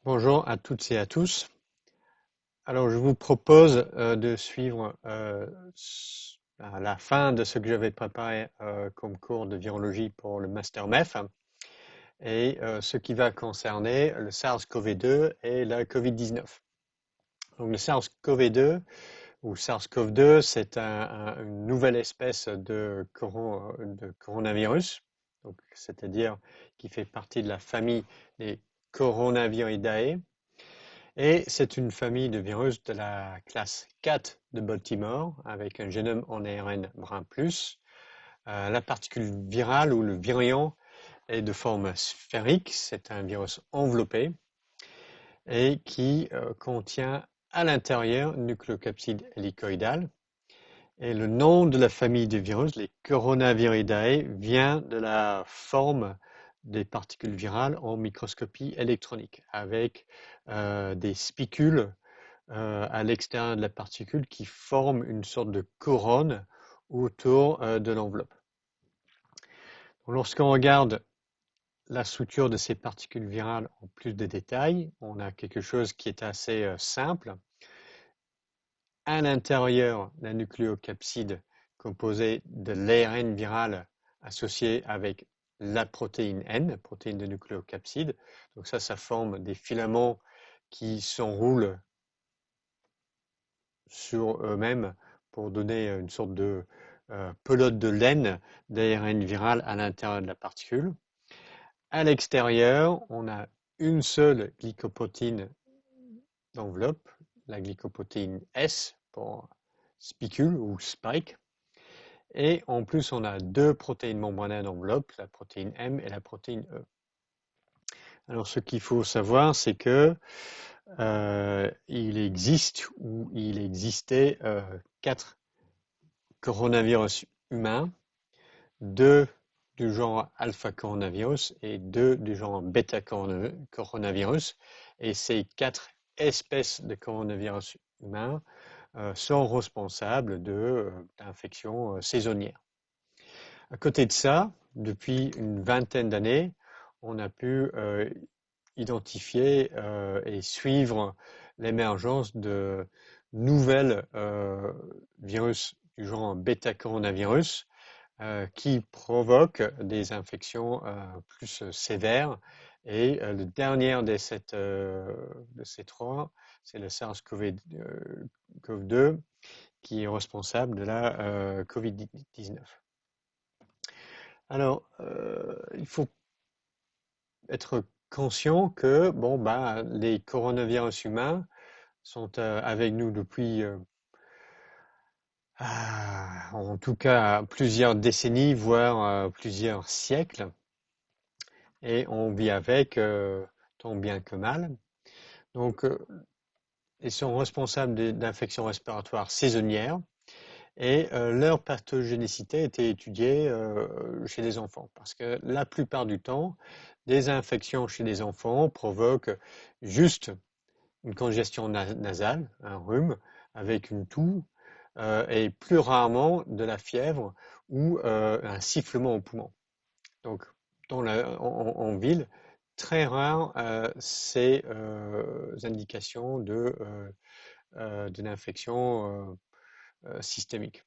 Bonjour à toutes et à tous. Alors, je vous propose de suivre à la fin de ce que j'avais préparé comme cours de virologie pour le Master MEF et ce qui va concerner le SARS-CoV-2 et la COVID-19. Donc, le SARS-CoV-2 ou SARS-CoV-2, c'est une nouvelle espèce de coronavirus, donc, c'est-à-dire qui fait partie de la famille des Coronaviridae. Et c'est une famille de virus de la classe 4 de Baltimore avec un génome en ARN brun plus. La particule virale ou le virion est de forme sphérique, c'est un virus enveloppé et qui contient à l'intérieur une nucléocapside hélicoïdale. Et le nom de la famille de virus, les Coronaviridae, vient de la forme des particules virales en microscopie électronique avec des spicules à l'extérieur de la particule qui forment une sorte de couronne autour de l'enveloppe. Lorsqu'on regarde la structure de ces particules virales en plus de détails, on a quelque chose qui est assez simple. À l'intérieur, la nucléocapside composée de l'ARN viral associé avec la protéine N, protéine de nucléocapside. Donc ça forme des filaments qui s'enroulent sur eux-mêmes pour donner une sorte de pelote de laine d'ARN viral à l'intérieur de la particule. À l'extérieur, on a une seule glycoprotéine d'enveloppe, la glycoprotéine S pour spicule ou spike. Et en plus, on a deux protéines membranaires d'enveloppe, la protéine M et la protéine E. Alors, ce qu'il faut savoir, c'est que il existe ou il existait quatre coronavirus humains, deux du genre alpha coronavirus et deux du genre bêta coronavirus. Et ces quatre espèces de coronavirus humains sont responsables d'infections saisonnières. À côté de ça, depuis une vingtaine d'années, on a pu identifier et suivre l'émergence de nouvelles virus du genre bêta-coronavirus qui provoquent des infections plus sévères. Et le dernier de ces trois, c'est le SARS-CoV-2 qui est responsable de la COVID-19. Alors, il faut être conscient que bon, bah, les coronavirus humains sont avec nous depuis, en tout cas, plusieurs décennies, voire plusieurs siècles, et on vit avec tant bien que mal. Donc, ils sont responsables d'infections respiratoires saisonnières et leur pathogénicité a été étudiée chez les enfants parce que la plupart du temps, des infections chez les enfants provoquent juste une congestion nasale, un rhume avec une toux et plus rarement de la fièvre ou un sifflement au poumon. Donc, en ville, très rare ces indications d'une infection systémique.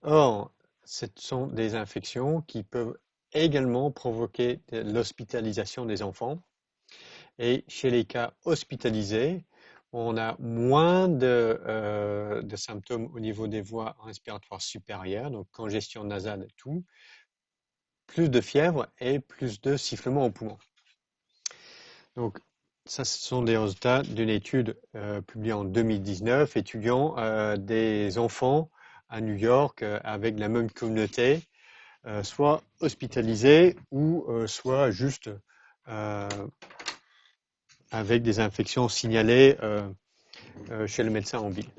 Or, ce sont des infections qui peuvent également provoquer l'hospitalisation des enfants. Et chez les cas hospitalisés, on a moins de symptômes au niveau des voies respiratoires supérieures, donc congestion nasale et tout, plus de fièvre et plus de sifflement au poumon. Donc, ça, ce sont des résultats d'une étude publiée en 2019, étudiant des enfants à New York avec la même communauté, soit hospitalisés ou soit juste avec des infections signalées chez le médecin en ville.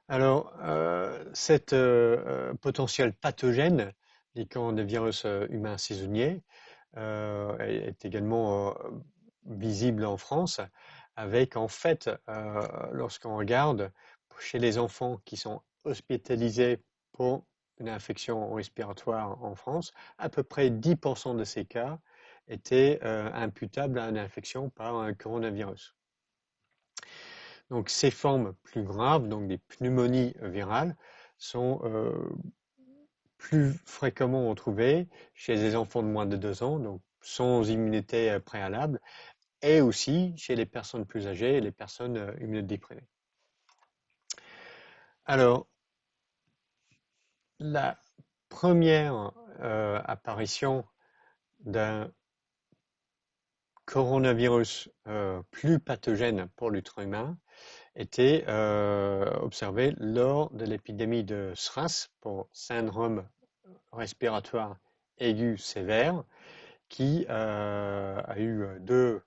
Alors, cette potentiel pathogène des coronavirus humains saisonniers est également visible en France, avec en fait, lorsqu'on regarde chez les enfants qui sont hospitalisés pour une infection respiratoire en France, à peu près 10% de ces cas était imputable à une infection par un coronavirus. Donc ces formes plus graves, donc des pneumonies virales, sont plus fréquemment retrouvées chez les enfants de moins de 2 ans, donc sans immunité préalable, et aussi chez les personnes plus âgées et les personnes immunodéprimées. Alors, la première apparition d'un coronavirus plus pathogène pour l'être humain était observée lors de l'épidémie de SRAS, pour syndrome respiratoire aigu sévère, qui a eu deux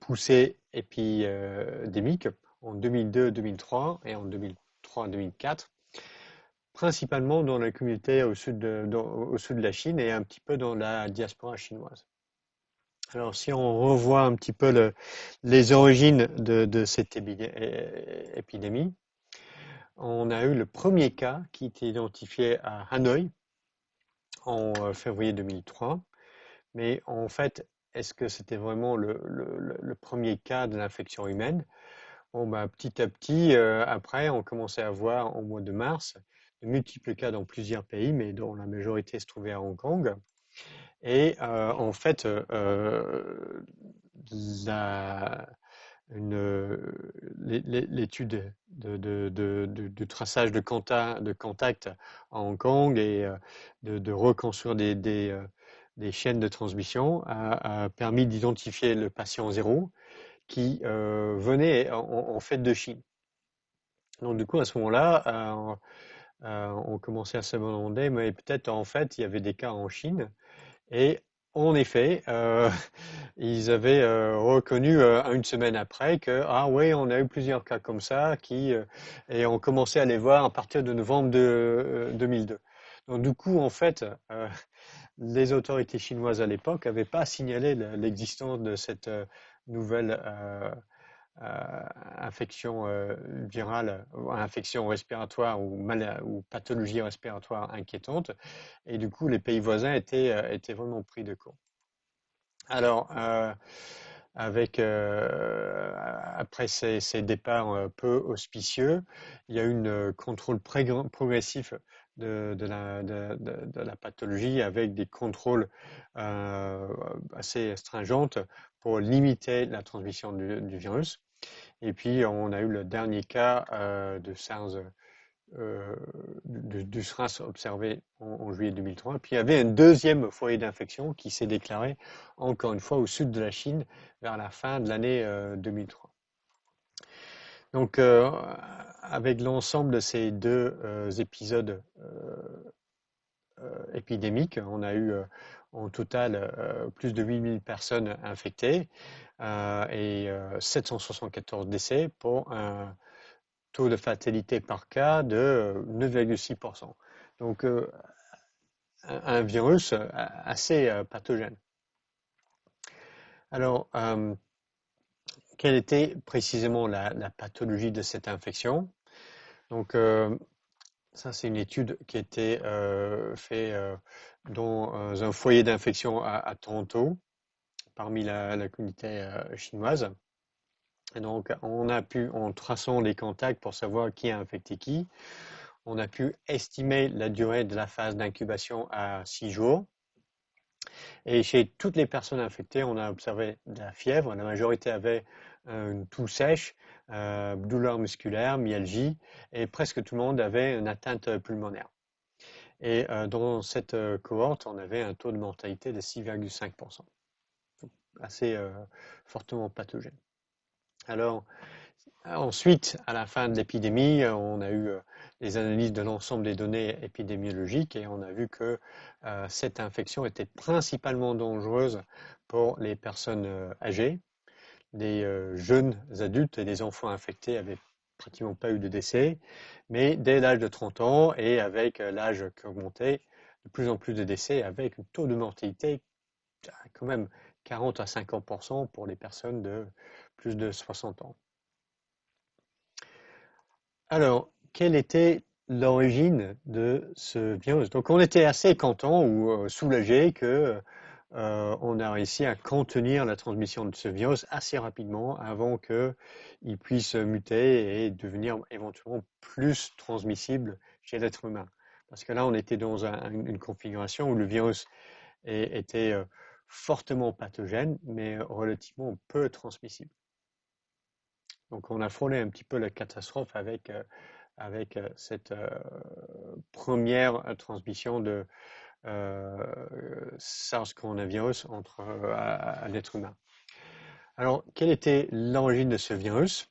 poussées épidémiques en 2002-2003 et en 2003-2004, principalement dans la communauté au sud au sud de la Chine et un petit peu dans la diaspora chinoise. Alors, si on revoit un petit peu les origines de cette épidémie, on a eu le premier cas qui était identifié à Hanoï en février 2003. Mais en fait, est-ce que c'était vraiment le premier cas de l'infection humaine? Bon, bah, petit à petit, après, on commençait à voir au mois de mars de multiples cas dans plusieurs pays, mais dont la majorité se trouvait à Hong Kong. Et en fait, la, l'étude du traçage de contact à Hong Kong et de reconstruire des chaînes de transmission a permis d'identifier le patient zéro qui venait en fait de Chine. Donc du coup, à ce moment-là, on commençait à se demander, mais peut-être en fait, il y avait des cas en Chine. Et en effet, ils avaient reconnu une semaine après que, ah oui, on a eu plusieurs cas comme ça et on commençait à les voir à partir de novembre 2002. Donc du coup, en fait, les autorités chinoises à l'époque n'avaient pas signalé l'existence de cette nouvelle euh, infection virale, ou infection respiratoire ou pathologie respiratoire inquiétante. Et du coup, les pays voisins étaient vraiment pris de court. Alors, après ces départs peu auspicieux, il y a eu un contrôle progressif de la pathologie avec des contrôles euh, assez stringentes pour limiter la transmission du virus. Et puis, on a eu le dernier cas de SARS, du SRAS observé en juillet 2003. Puis, il y avait un deuxième foyer d'infection qui s'est déclaré, encore une fois, au sud de la Chine, vers la fin de l'année 2003. Donc, avec l'ensemble de ces deux épisodes épidémiques, on a eu en total plus de 8000 personnes infectées et 774 décès pour un taux de fatalité par cas de 9,6%. Donc un virus assez pathogène. Alors, quelle était précisément la pathologie de cette infection? Donc, ça, c'est une étude qui a été faite dans un foyer d'infection à Toronto, parmi la communauté chinoise. Et donc, on a pu, en traçant les contacts pour savoir qui a infecté qui, on a pu estimer la durée de la phase d'incubation à 6 jours. Et chez toutes les personnes infectées, on a observé de la fièvre. La majorité avait une toux sèche, douleur musculaire, myalgie, et presque tout le monde avait une atteinte pulmonaire. Et dans cette cohorte, on avait un taux de mortalité de 6,5%, assez fortement pathogène. Alors, ensuite, à la fin de l'épidémie, on a eu les analyses de l'ensemble des données épidémiologiques et on a vu que cette infection était principalement dangereuse pour les personnes âgées. Les jeunes adultes et les enfants infectés avaient pratiquement pas eu de décès, mais dès l'âge de 30 ans et avec l'âge qui augmentait, de plus en plus de décès avec un taux de mortalité quand même 40 à 50% pour les personnes de plus de 60 ans. Alors, quelle était l'origine de ce virus? Donc, on était assez content ou soulagé que on a réussi à contenir la transmission de ce virus assez rapidement avant qu'il puisse muter et devenir éventuellement plus transmissible chez l'être humain. Parce que là, on était dans une configuration où le virus était fortement pathogène, mais relativement peu transmissible. Donc on a frôlé un petit peu la catastrophe avec cette première transmission de SARS coronavirus entre un être humain. Alors, quelle était l'origine de ce virus?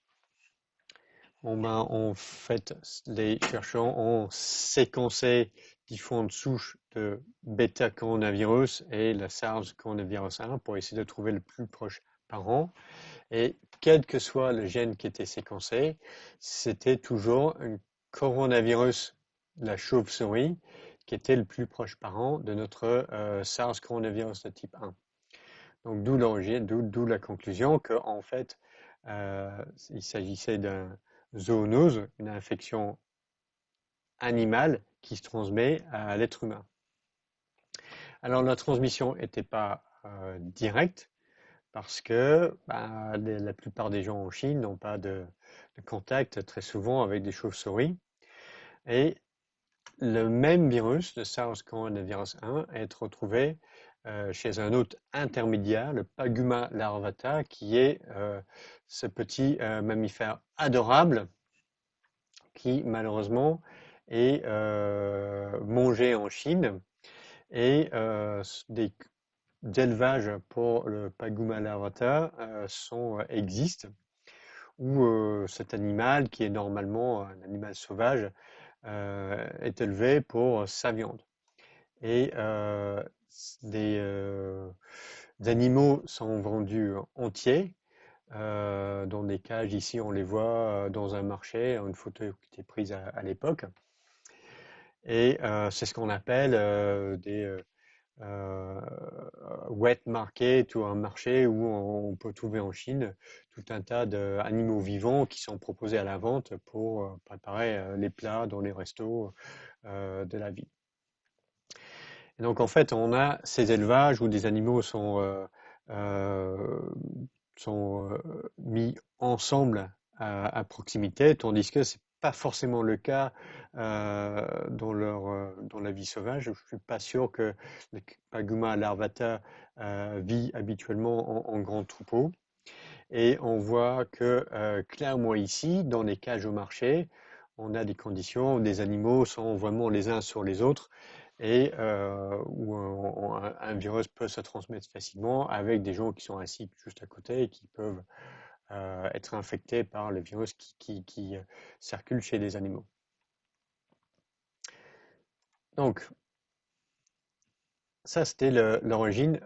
En fait, les chercheurs ont séquencé différentes souches de bêta coronavirus et la SARS coronavirus 1 pour essayer de trouver le plus proche parent. Et quel que soit le gène qui était séquencé, c'était toujours un coronavirus, la chauve-souris, qui était le plus proche parent de notre SARS coronavirus de type 1. Donc d'où l'origine, d'où la conclusion qu'en fait, il s'agissait d'un zoonose, une infection animale qui se transmet à l'être humain. Alors la transmission n'était pas directe, parce que la plupart des gens en Chine n'ont pas de contact très souvent avec des chauves-souris. Et le même virus, le SARS coronavirus 1, est retrouvé chez un autre intermédiaire, le Paguma larvata, qui est ce petit mammifère adorable qui malheureusement est mangé en Chine et des élevages pour le Paguma larvata existent où cet animal, qui est normalement un animal sauvage, est élevé pour sa viande. Et des animaux sont vendus entiers dans des cages. Ici, on les voit dans un marché, une photo qui était prise à l'époque. Et c'est ce qu'on appelle des euh, wet market ou un marché où on peut trouver en Chine tout un tas d'animaux vivants qui sont proposés à la vente pour préparer les plats dans les restos de la ville. Et donc en fait, on a ces élevages où des animaux euh, sont mis ensemble à proximité, tandis que c'est pas forcément le cas dans la vie sauvage. Je suis pas sûr que le Paguma larvata vit habituellement en grand troupeau. Et on voit que clairement ici, dans les cages au marché, on a des conditions où des animaux sont vraiment les uns sur les autres et où un virus peut se transmettre facilement avec des gens qui sont assis juste à côté et qui peuvent être infectés par le virus qui circule chez les animaux. Donc, ça, c'était l'origine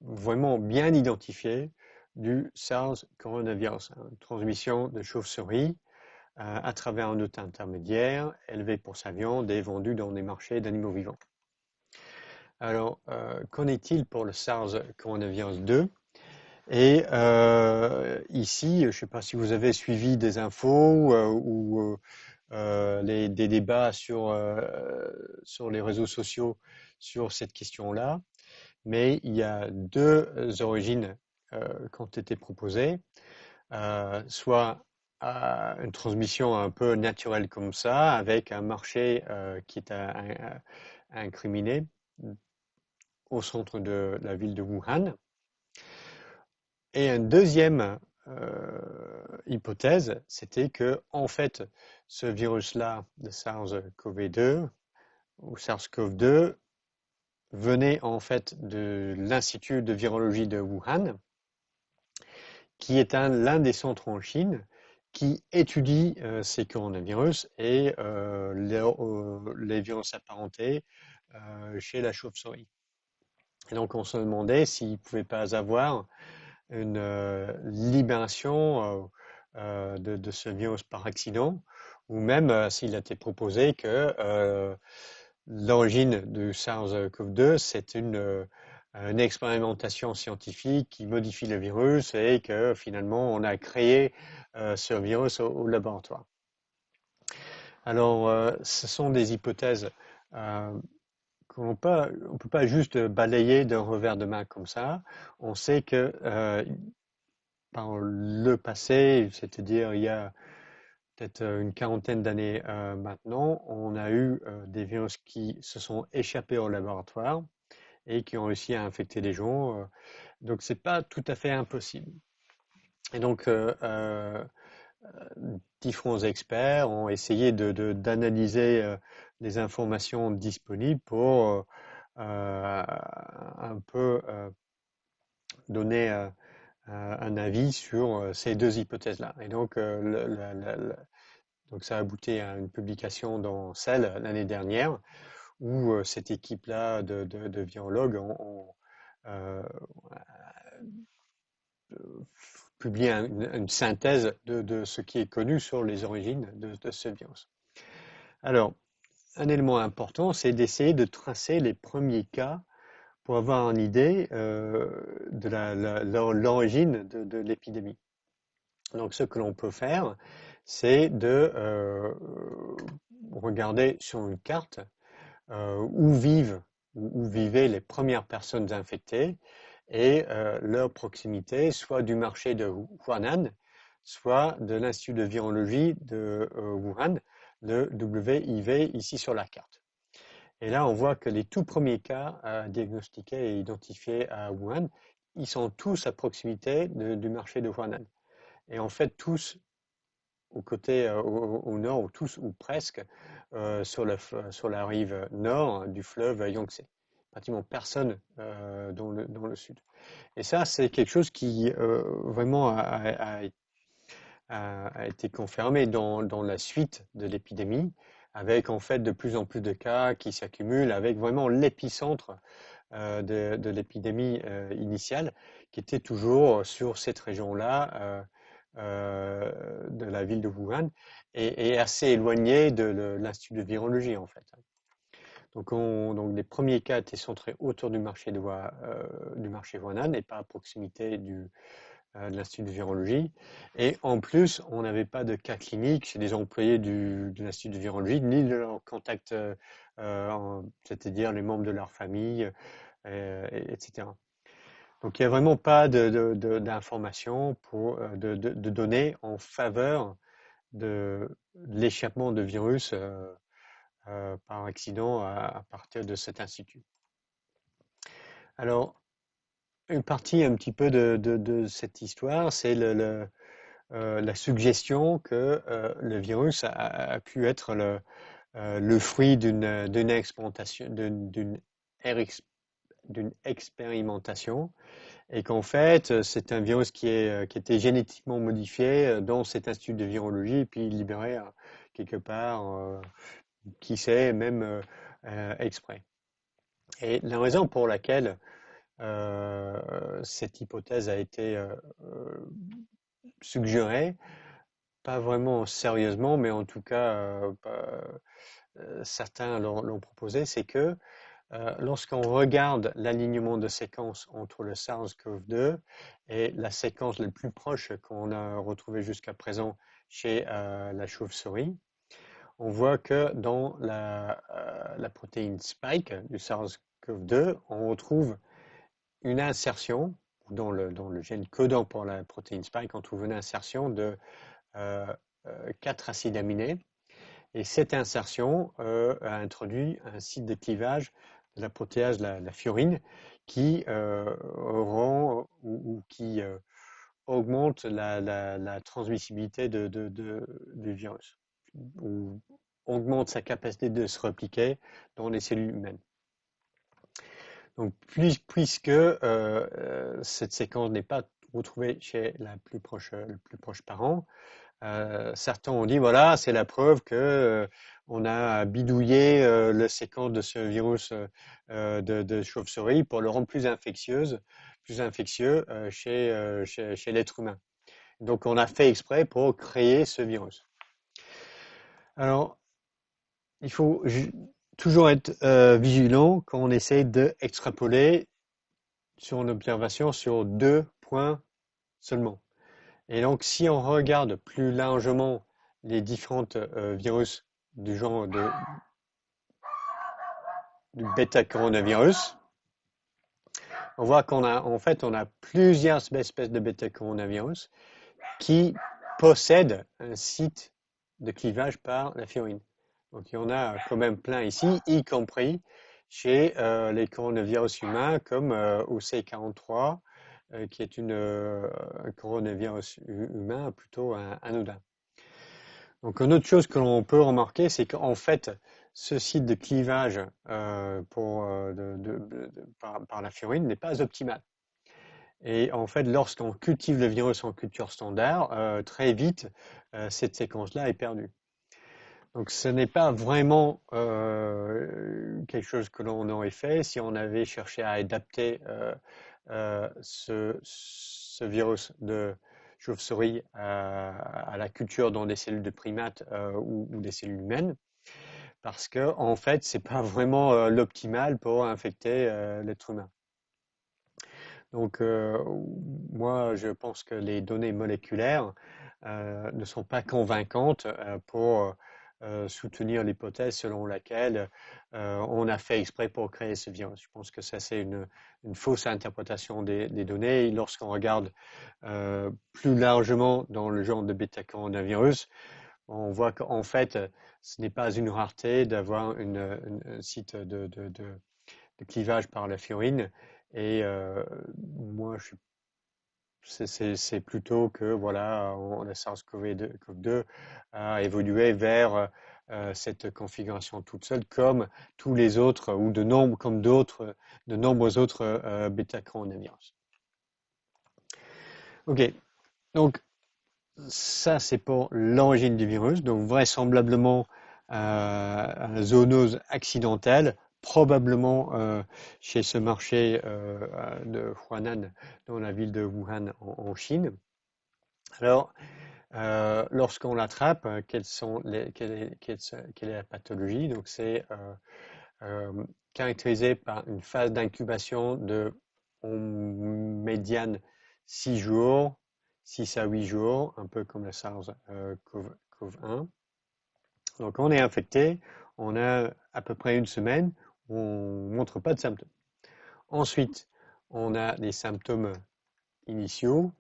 vraiment bien identifiée du SARS coronavirus, une transmission de chauve-souris à travers un hôte intermédiaire élevé pour sa viande et vendu dans des marchés d'animaux vivants. Alors, qu'en est-il pour le SARS coronavirus 2? Et ici, je ne sais pas si vous avez suivi des infos ou des débats sur les réseaux sociaux sur cette question-là, mais il y a deux origines qui ont été proposées, soit une transmission un peu naturelle comme ça, avec un marché qui est incriminé au centre de la ville de Wuhan. Et une deuxième hypothèse, c'était que en fait, ce virus-là, le SARS-CoV-2 ou SARS-CoV-2, venait en fait de l'Institut de virologie de Wuhan, qui est l'un des centres en Chine qui étudie ces coronavirus et les virus apparentés chez la chauve-souris. Et donc on se demandait s'il ne pouvait pas avoir une libération de ce virus par accident, ou même s'il a été proposé que l'origine du SARS-CoV-2, c'est une expérimentation scientifique qui modifie le virus et que finalement on a créé ce virus au laboratoire. Alors, ce sont des hypothèses qu'on on peut pas juste balayer d'un revers de main comme ça. On sait que par le passé, c'est-à-dire il y a peut-être une quarantaine d'années maintenant, on a eu des virus qui se sont échappés au laboratoire et qui ont réussi à infecter les gens. Donc c'est pas tout à fait impossible. Et donc différents experts ont essayé d'analyser les informations disponibles pour un peu donner un avis sur ces deux hypothèses-là. Et donc, donc ça a abouti à une publication dans Cell l'année dernière où cette équipe-là de virologues ont euh, publié une synthèse de ce qui est connu sur les origines de ce virus. Alors, un élément important, c'est d'essayer de tracer les premiers cas pour avoir une idée de l'origine de l'épidémie. Donc, ce que l'on peut faire, c'est de regarder sur une carte où vivaient les premières personnes infectées et leur proximité, soit du marché de Huanan, soit de l'Institut de virologie de Wuhan, le WIV ici sur la carte. Et là, on voit que les tout premiers cas diagnostiqués et identifiés à Wuhan, ils sont tous à proximité du marché de Huanan. Et en fait, tous au côté au nord, ou tous ou presque, sur la rive nord du fleuve Yangtze. Pratiquement personne dans le sud. Et ça, c'est quelque chose qui vraiment a été confirmé dans la suite de l'épidémie, avec en fait de plus en plus de cas qui s'accumulent, avec vraiment l'épicentre de l'épidémie initiale, qui était toujours sur cette région-là de la ville de Wuhan, et assez éloigné de l'Institut de virologie en fait. Donc les premiers cas étaient centrés autour du marché du marché Wuhan et pas à proximité de l'Institut de virologie. Et en plus, on n'avait pas de cas cliniques chez les employés de l'Institut de virologie, ni de leurs contacts, c'est-à-dire les membres de leur famille, etc. Donc il n'y a vraiment pas d'informations de données en faveur de l'échappement de virus par accident à partir de cet institut. Alors, une partie un petit peu de cette histoire, c'est la suggestion que le virus a pu être le fruit d'une expérimentation, d'une expérimentation, et qu'en fait, c'est un virus qui était génétiquement modifié dans cet institut de virologie et puis libéré quelque part, qui sait, même exprès. Et la raison pour laquelle cette hypothèse a été suggérée, pas vraiment sérieusement, mais en tout cas, certains l'ont proposé, c'est que lorsqu'on regarde l'alignement de séquences entre le SARS-CoV-2 et la séquence la plus proche qu'on a retrouvée jusqu'à présent chez la chauve-souris, on voit que dans la protéine spike du SARS-CoV-2, on retrouve une insertion, dans le gène codant pour la protéine spike, on trouve une insertion de 4 acides aminés. Et cette insertion a introduit un site de clivage de la protéase, la furine, qui rend ou qui augmente la transmissibilité du virus, ou augmente sa capacité de se repliquer dans les cellules humaines. Donc, puisque cette séquence n'est pas retrouvée chez le plus proche parent, certains ont dit, voilà, c'est la preuve que on a bidouillé la séquence de ce virus de chauve-souris pour le rendre plus infectieux chez l'être humain. Donc, on a fait exprès pour créer ce virus. Alors, il faut toujours être vigilant quand on essaie d'extrapoler sur une observation sur 2 points seulement. Et donc, si on regarde plus largement les différentes virus du genre du bêta-coronavirus, on voit qu'on a, en fait, on a plusieurs espèces de bêta-coronavirus qui possèdent un site de clivage par la furine. Donc il y en a quand même plein ici, y compris chez les coronavirus humains comme OC43, qui est un coronavirus humain plutôt anodin. Donc une autre chose que l'on peut remarquer, c'est qu'en fait, ce site de clivage par la furine n'est pas optimal. Et en fait, lorsqu'on cultive le virus en culture standard, très vite, cette séquence-là est perdue. Donc ce n'est pas vraiment quelque chose que l'on aurait fait si on avait cherché à adapter ce virus de chauve-souris à la culture dans des cellules de primates ou des cellules humaines, parce que en fait, c'est pas vraiment l'optimal pour infecter l'être humain. Donc, moi, je pense que les données moléculaires ne sont pas convaincantes pour soutenir l'hypothèse selon laquelle on a fait exprès pour créer ce virus. Je pense que ça, c'est une fausse interprétation des données. Lorsqu'on regarde plus largement dans le genre de bêta-coronavirus, on voit qu'en fait, ce n'est pas une rareté d'avoir un site de clivage par la furine. Et moi, c'est plutôt que voilà, la SARS-CoV-2 a évolué vers cette configuration toute seule, comme tous les autres ou de nombreux autres bêta-coronavirus. Ok, donc ça c'est pour l'origine du virus. Donc vraisemblablement une zoonose accidentelle, probablement chez ce marché de Huanan dans la ville de Wuhan en Chine. Alors, lorsqu'on l'attrape, quelle est la pathologie? Donc c'est caractérisé par une phase d'incubation de en médiane 6 jours, 6 à 8 jours, un peu comme la SARS-CoV-1. Donc on est infecté, on a à peu près une semaine, on ne montre pas de symptômes. Ensuite, on a des symptômes initiaux,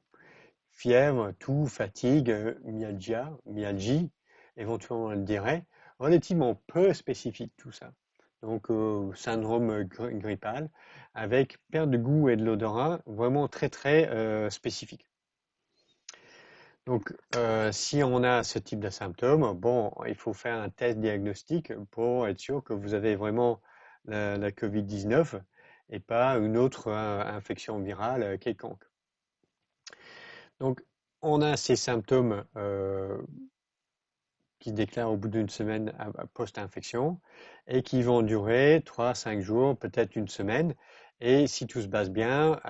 fièvre, toux, fatigue, myalgie, éventuellement le diarrhée, relativement peu spécifique tout ça. Donc syndrome grippal avec perte de goût et de l'odorat vraiment très très spécifique. Donc si on a ce type de symptômes, bon, il faut faire un test diagnostique pour être sûr que vous avez vraiment la COVID-19 et pas une autre infection virale quelconque. Donc, on a ces symptômes qui se déclarent au bout d'une semaine post-infection et qui vont durer 3-5 jours, peut-être une semaine. Et si tout se passe bien,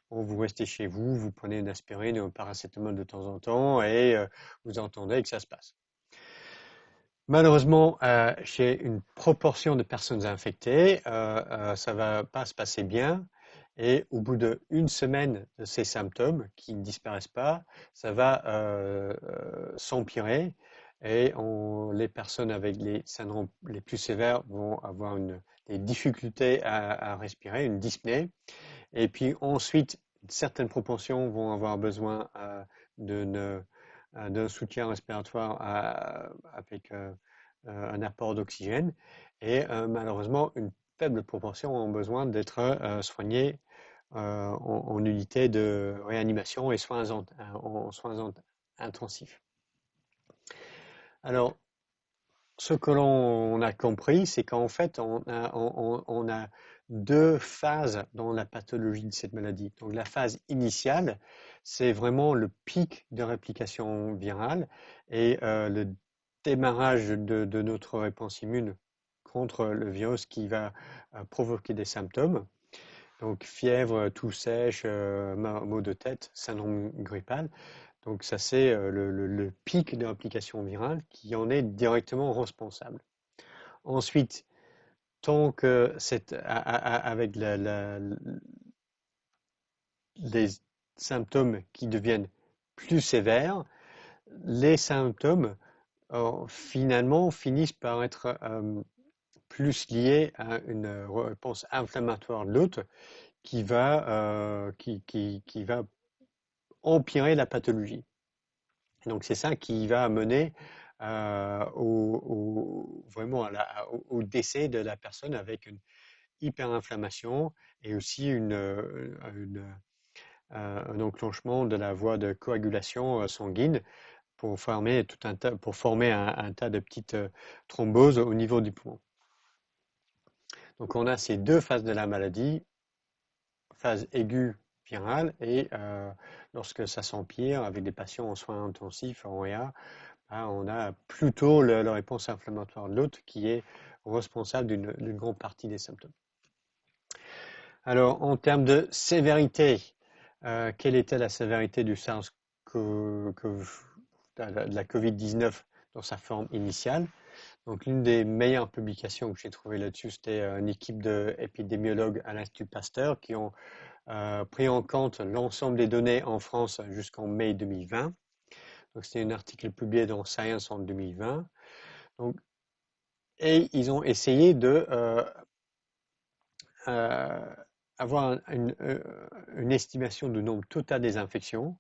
vous restez chez vous, vous prenez une aspirine ou un paracétamol de temps en temps et vous entendez que ça se passe. Malheureusement, chez une proportion de personnes infectées, ça va pas se passer bien. Et au bout d'une semaine de ces symptômes qui ne disparaissent pas, ça va s'empirer et les personnes avec les syndromes les plus sévères vont avoir des difficultés à respirer, une dyspnée. Et puis ensuite, certaines proportions vont avoir besoin d'un soutien respiratoire avec un apport d'oxygène. Et malheureusement, une faible proportion ont besoin d'être soignés en unité de réanimation et en soins intensifs. Alors, ce que l'on a compris, c'est qu'en fait, on a deux phases dans la pathologie de cette maladie. Donc, la phase initiale, c'est vraiment le pic de réplication virale et le démarrage de notre réponse immune contre le virus qui va provoquer des symptômes. Donc, fièvre, toux sèche, maux de tête, syndrome grippal. Donc ça, c'est le pic de réplication virale qui en est directement responsable. Ensuite, tant que avec les symptômes qui deviennent plus sévères, les symptômes finalement finissent par être plus lié à une réponse inflammatoire de l'hôte qui va empirer la pathologie. Donc c'est ça qui va mener vraiment au décès de la personne avec une hyperinflammation et aussi un enclenchement de la voie de coagulation sanguine pour former un tas de petites thromboses au niveau du poumon. Donc on a ces deux phases de la maladie, phase aiguë virale et lorsque ça s'empire avec des patients en soins intensifs en réa, on a plutôt la réponse inflammatoire de l'hôte qui est responsable d'une grande partie des symptômes. Alors, en termes de sévérité, quelle était la sévérité du de la COVID-19 dans sa forme initiale? Donc, l'une des meilleures publications que j'ai trouvées là-dessus, c'était une équipe d'épidémiologues à l'Institut Pasteur qui ont pris en compte l'ensemble des données en France jusqu'en mai 2020. Donc, c'était un article publié dans Science en 2020. Donc, et ils ont essayé de avoir une estimation du nombre total des infections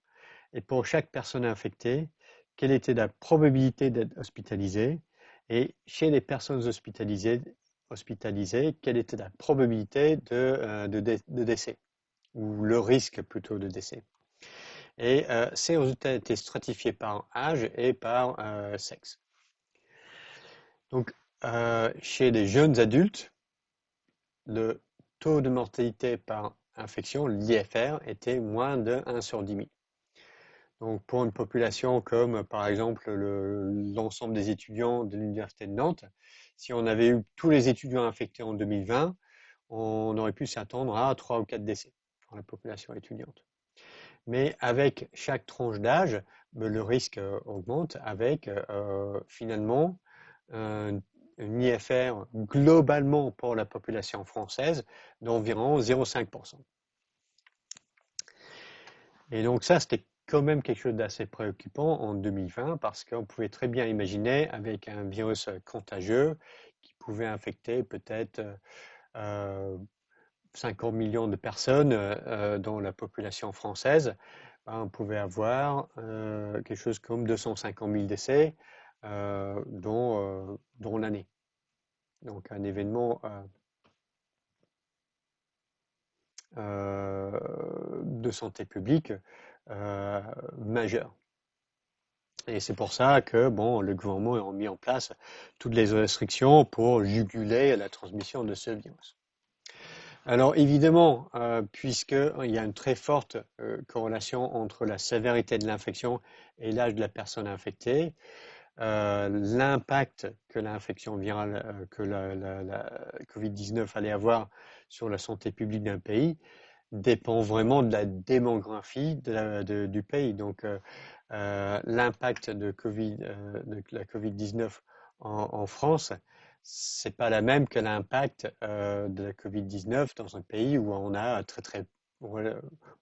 et pour chaque personne infectée, quelle était la probabilité d'être hospitalisée et chez les personnes hospitalisées, quelle était la probabilité de décès ou le risque plutôt de décès. Et ces résultats étaient stratifiés par âge et par sexe. Donc, chez les jeunes adultes, le taux de mortalité par infection, l'IFR, était moins de 1 sur 10 000. Donc, pour une population comme, par exemple, l'ensemble des étudiants de l'Université de Nantes, si on avait eu tous les étudiants infectés en 2020, on aurait pu s'attendre à 3 ou 4 décès pour la population étudiante. Mais avec chaque tranche d'âge, le risque augmente avec finalement un IFR globalement pour la population française d'environ 0,5%. Et donc ça, c'était quand même quelque chose d'assez préoccupant en 2020 parce qu'on pouvait très bien imaginer avec un virus contagieux qui pouvait infecter peut-être 50 millions de personnes dans la population française, on pouvait avoir quelque chose comme 250 000 décès dans l'année. Donc un événement de santé publique majeur. Et c'est pour ça que bon, le gouvernement a mis en place toutes les restrictions pour juguler la transmission de ce virus. Alors évidemment, puisqu'il y a une très forte corrélation entre la sévérité de l'infection et l'âge de la personne infectée, l'impact que l'infection virale, que la Covid-19 allait avoir sur la santé publique d'un pays dépend vraiment de la démographie du pays. Donc l'impact de la Covid-19 en France, c'est pas la même que l'impact de la Covid-19 dans un pays où on a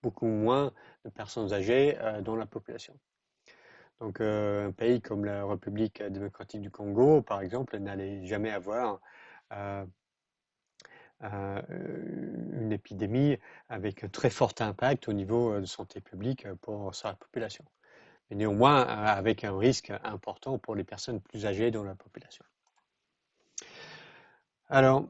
beaucoup moins de personnes âgées dans la population. Donc un pays comme la République démocratique du Congo, par exemple, n'allait jamais avoir une épidémie avec un très fort impact au niveau de santé publique pour sa population. Mais néanmoins, avec un risque important pour les personnes plus âgées dans la population. Alors,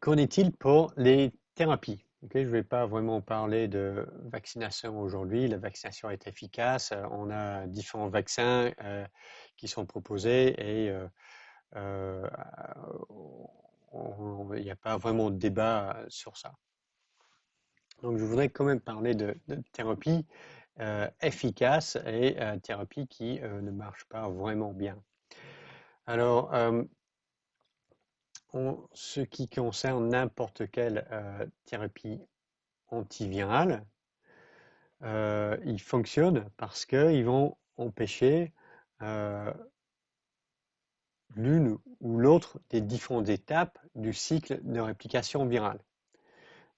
qu'en est-il pour les thérapies? Je ne vais pas vraiment parler de vaccination aujourd'hui. La vaccination est efficace. On a différents vaccins qui sont proposés et il n'y a pas vraiment de débat sur ça. Donc, je voudrais quand même parler de thérapie efficace et thérapie qui ne marche pas vraiment bien. Alors, en ce qui concerne n'importe quelle thérapie antivirale, ils fonctionnent parce qu'ils vont empêcher l'une ou l'autre des différentes étapes du cycle de réplication virale.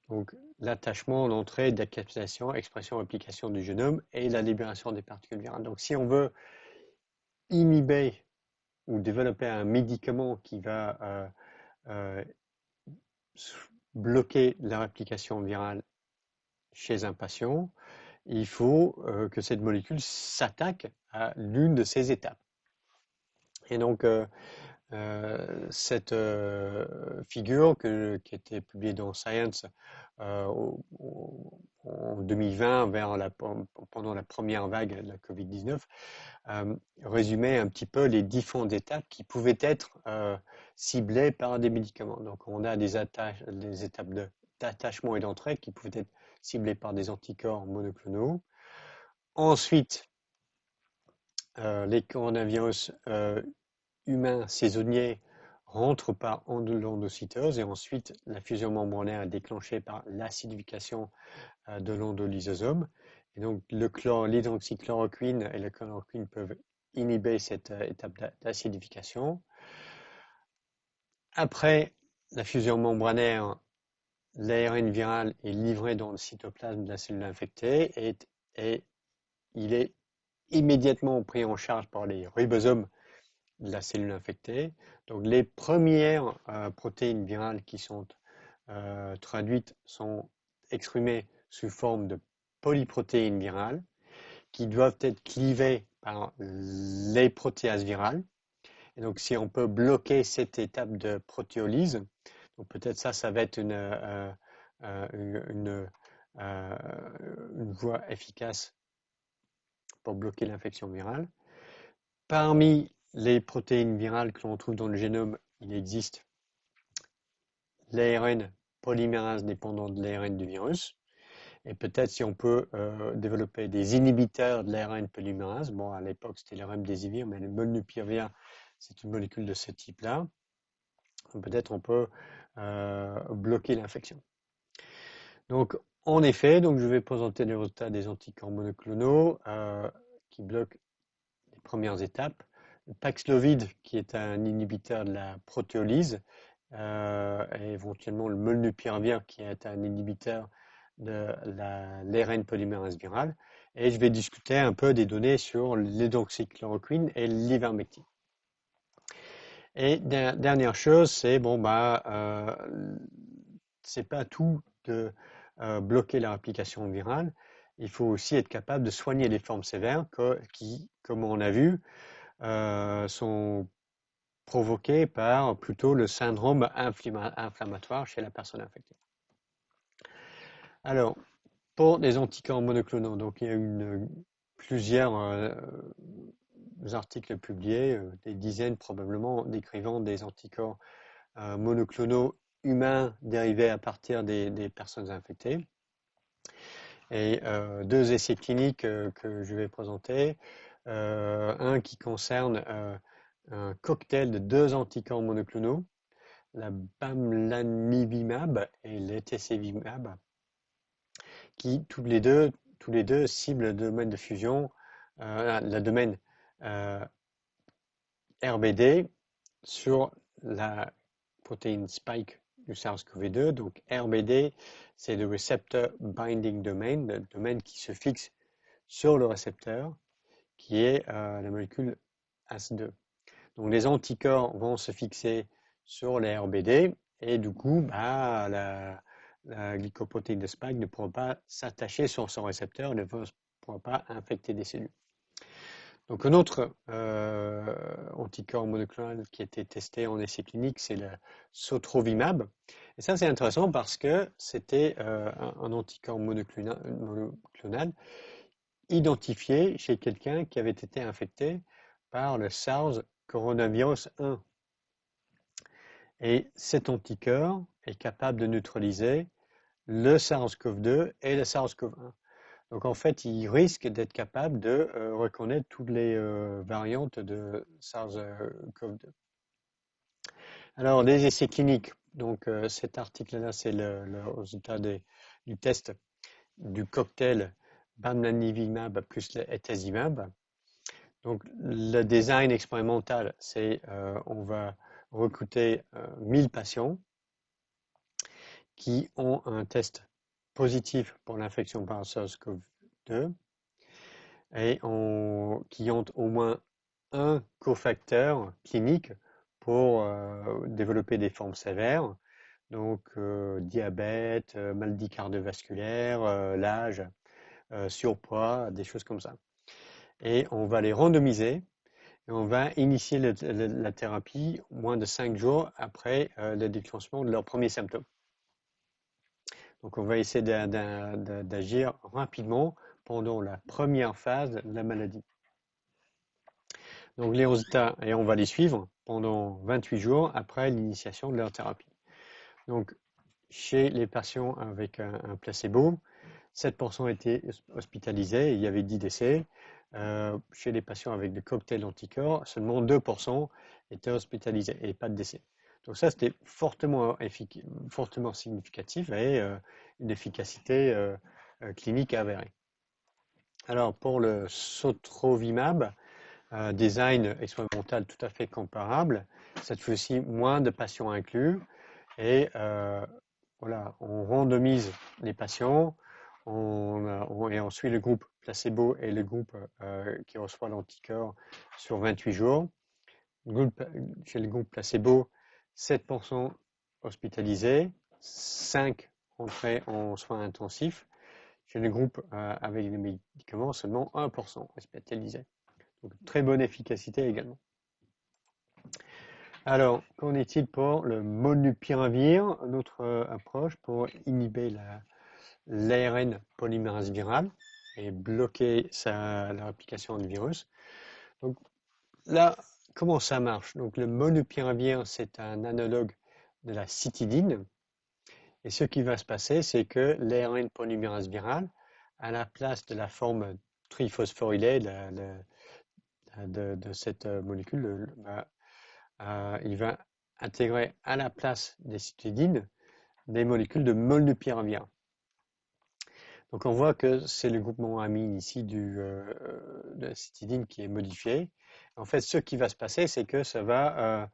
Donc, l'attachement, l'entrée, la captation, expression, réplication du génome et la libération des particules virales. Donc, si on veut inhiber ou développer un médicament qui va euh, bloquer la réplication virale chez un patient, il faut que cette molécule s'attaque à l'une de ces étapes. Et donc, cette figure qui a été publiée dans Science euh, au- en 2020, pendant la première vague de la Covid-19, résumait un petit peu les différentes étapes qui pouvaient être ciblées par des médicaments. Donc, on a des étapes d'attachement et d'entrée qui pouvaient être ciblées par des anticorps monoclonaux. Ensuite, les coronavirus humains saisonniers rentrent par endocytose et ensuite la fusion membranaire est déclenchée par l'acidification de l'endolysosome. Et donc l'hydroxychloroquine et la chloroquine peuvent inhiber cette étape d'acidification. Après la fusion membranaire, l'ARN viral est livré dans le cytoplasme de la cellule infectée et il est immédiatement pris en charge par les ribosomes de la cellule infectée. Donc les premières protéines virales qui sont traduites sont exprimées sous forme de polyprotéines virales qui doivent être clivées par les protéases virales. Et donc si on peut bloquer cette étape de protéolyse, donc peut-être ça va être une, euh, une voie efficace pour bloquer l'infection virale. Parmi les protéines virales que l'on trouve dans le génome, il existe l'ARN polymérase dépendant de l'ARN du virus. Et peut-être si on peut développer des inhibiteurs de l'ARN polymérase, bon à l'époque c'était le remdesivir, mais le molnupiravir c'est une molécule de ce type-là, peut-être on peut bloquer l'infection. Donc en effet, donc je vais présenter les résultats des anticorps monoclonaux qui bloquent les premières étapes. Le Paxlovid, qui est un inhibiteur de la protéolyse, et éventuellement le molnupiravir, qui est un inhibiteur de l'ARN polymérase virale. Et je vais discuter un peu des données sur l'hydroxychloroquine et l'ivermectine. Et dernière chose, c'est bon c'est pas tout de bloquer la réplication virale. Il faut aussi être capable de soigner les formes sévères qui, comme on a vu, sont provoquées par plutôt le syndrome inflammatoire chez la personne infectée. Alors, pour les anticorps monoclonaux, donc il y a plusieurs articles publiés, des dizaines probablement, décrivant des anticorps monoclonaux humains dérivés à partir des personnes infectées. Et deux essais cliniques que je vais présenter. Un qui concerne un cocktail de deux anticorps monoclonaux, la bamlanivimab et l'etesevimab, qui tous les deux ciblent le domaine de fusion, le domaine RBD sur la protéine spike du SARS-CoV-2. Donc RBD, c'est le Receptor Binding Domain, le domaine qui se fixe sur le récepteur, qui est la molécule ACE2. Donc les anticorps vont se fixer sur les RBD et du coup, la glycoprotéine de spike ne pourra pas s'attacher sur son récepteur, ne pourra pas infecter des cellules. Donc un autre anticorps monoclonal qui a été testé en essai clinique, c'est le sotrovimab. Et ça c'est intéressant parce que c'était un anticorps monoclonal identifié chez quelqu'un qui avait été infecté par le SARS coronavirus 1. Et cet anticorps est capable de neutraliser le SARS-CoV-2 et le SARS-CoV-1. Donc en fait, il risque d'être capable de reconnaître toutes les variantes de SARS-CoV-2. Alors, les essais cliniques. Donc cet article-là, c'est le résultat du test du cocktail bamlanivimab plus l'etesivimab. Donc le design expérimental, c'est on va recruter 1000 patients qui ont un test positif pour l'infection par SARS-CoV-2 et qui ont au moins un cofacteur clinique pour développer des formes sévères, donc diabète, maladie cardiovasculaire, l'âge, surpoids, des choses comme ça. Et on va les randomiser et on va initier la thérapie moins de 5 jours après le déclenchement de leurs premiers symptômes. Donc on va essayer d'agir rapidement pendant la première phase de la maladie. Donc les résultats, et on va les suivre pendant 28 jours après l'initiation de leur thérapie. Donc chez les patients avec un placebo, 7% étaient hospitalisés, il y avait 10 décès. Chez les patients avec des cocktails anticorps, seulement 2% étaient hospitalisés et pas de décès. Donc ça, c'était fortement significatif et une efficacité clinique avérée. Alors pour le sotrovimab, design expérimental tout à fait comparable, cette fois-ci moins de patients inclus et voilà, on randomise les patients, et on suit le groupe placebo et le groupe qui reçoit l'anticorps sur 28 jours. Chez le groupe placebo, 7% hospitalisés, 5 entrés en soins intensifs. Chez le groupe avec les médicaments, seulement 1% hospitalisés. Donc, très bonne efficacité également. Alors, qu'en est-il pour le molnupiravir, notre approche pour inhiber l'ARN polymérase virale et bloquer la réplication du virus? Donc là, comment ça marche? Donc le molnupiravir, c'est un analogue de la cytidine. Et ce qui va se passer, c'est que l'ARN polymérase virale, à la place de la forme triphosphorylée de cette molécule, il va intégrer à la place des cytidines des molécules de molnupiravir. Donc on voit que c'est le groupement amine ici de la cytidine qui est modifié. En fait, ce qui va se passer, c'est que ça va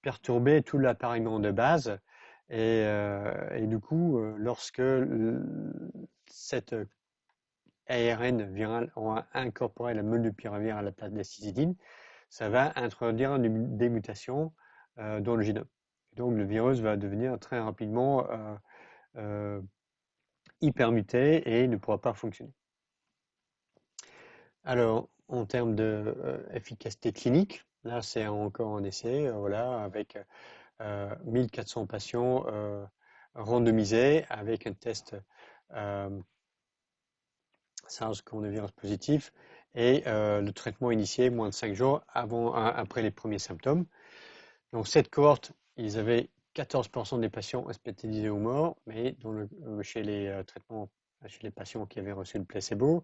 perturber tout l'appareillement de base et du coup, lorsque cette ARN virale aura incorporé la molnupiravir à la place des cytidines, ça va introduire des mutations dans le génome. Donc le virus va devenir très rapidement hypermuté et ne pourra pas fonctionner. Alors, en termes d'efficacité clinique, là c'est encore un essai, voilà, avec 1400 patients randomisés avec un test SARS-CoV-2 positif et le traitement initié moins de 5 jours après les premiers symptômes. Donc cette cohorte, ils avaient 14% des patients hospitalisés ou morts, mais chez les chez les patients qui avaient reçu le placebo,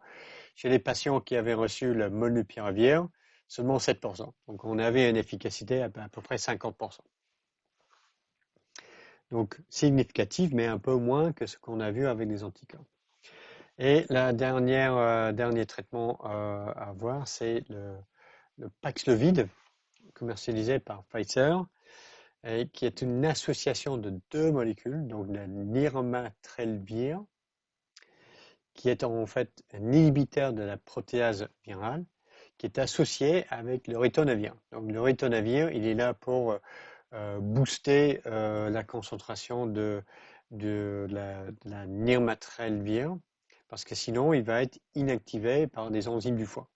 chez les patients qui avaient reçu le molnupiravir, seulement 7%. Donc on avait une efficacité à peu près 50%. Donc significative, mais un peu moins que ce qu'on a vu avec les anticorps. Et dernier traitement à voir, c'est le Paxlovid, commercialisé par Pfizer, et qui est une association de deux molécules, donc le nirmatrelvir, qui est en fait un inhibiteur de la protéase virale, qui est associé avec le ritonavir. Donc le ritonavir, il est là pour booster la concentration de la nirmatrelvir, parce que sinon il va être inactivé par des enzymes du foie.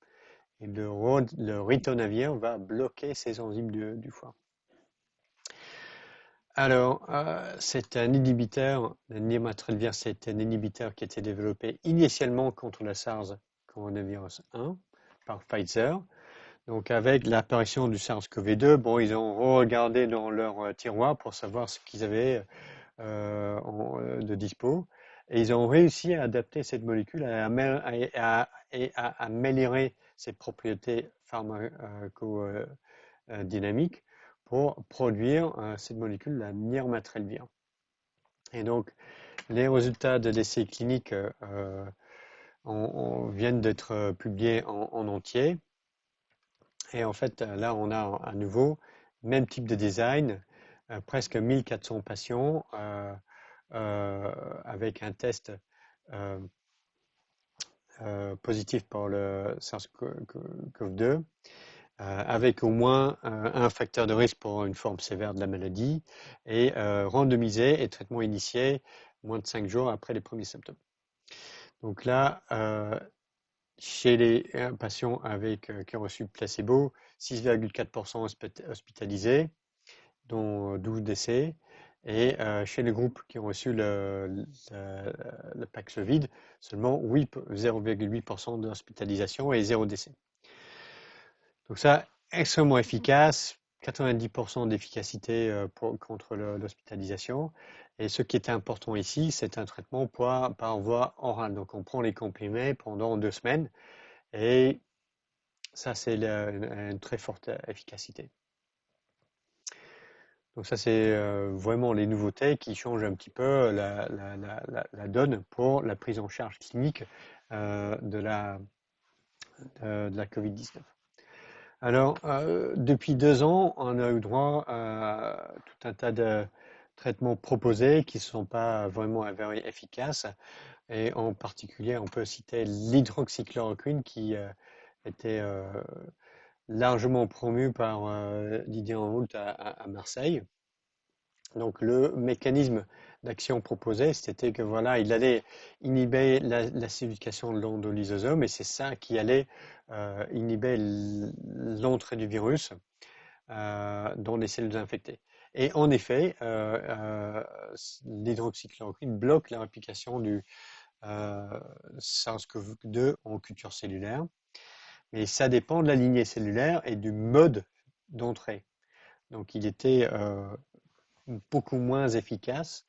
Et le ritonavir va bloquer ces enzymes du foie. Alors, c'est un inhibiteur, le nirmatrelvir, c'est un inhibiteur qui a été développé initialement contre la SARS coronavirus 1 par Pfizer. Donc avec l'apparition du SARS-CoV-2, bon, ils ont regardé dans leur tiroir pour savoir ce qu'ils avaient de dispo. Et ils ont réussi à adapter cette molécule et à améliorer ses propriétés pharmacodynamiques pour produire cette molécule, la nirmatrelvir. Et donc, les résultats de l'essai clinique viennent d'être publiés en entier. Et en fait, là, on a à nouveau même type de design, presque 1400 patients avec un test positif pour le SARS-CoV-2 avec au moins un facteur de risque pour une forme sévère de la maladie et randomisé et traitement initié moins de 5 jours après les premiers symptômes. Donc là, chez les patients qui ont reçu placebo, 6,4% hospitalisés, dont 12 décès. Et chez les groupes qui ont reçu le Paxlovid, seulement 0,8% d'hospitalisation et 0 décès. Donc ça, extrêmement efficace, 90% d'efficacité contre l'hospitalisation. Et ce qui était important ici, c'est un traitement par voie orale. Donc on prend les comprimés pendant 2 semaines et ça, c'est une très forte efficacité. Donc ça, c'est vraiment les nouveautés qui changent un petit peu la donne pour la prise en charge clinique de la Covid-19. Alors, depuis 2 ans, on a eu droit à tout un tas de traitements proposés qui ne sont pas vraiment avérés efficaces. Et en particulier, on peut citer l'hydroxychloroquine qui était largement promu par Didier Raoult à Marseille. Donc le mécanisme d'action proposé, c'était que voilà, il allait inhiber l'acidification de l'endolysosome et c'est ça qui allait inhiber l'entrée du virus dans les cellules infectées. Et en effet, l'hydroxychloroquine bloque la réplication du SARS-CoV-2 en culture cellulaire, mais ça dépend de la lignée cellulaire et du mode d'entrée. Donc il était beaucoup moins efficace,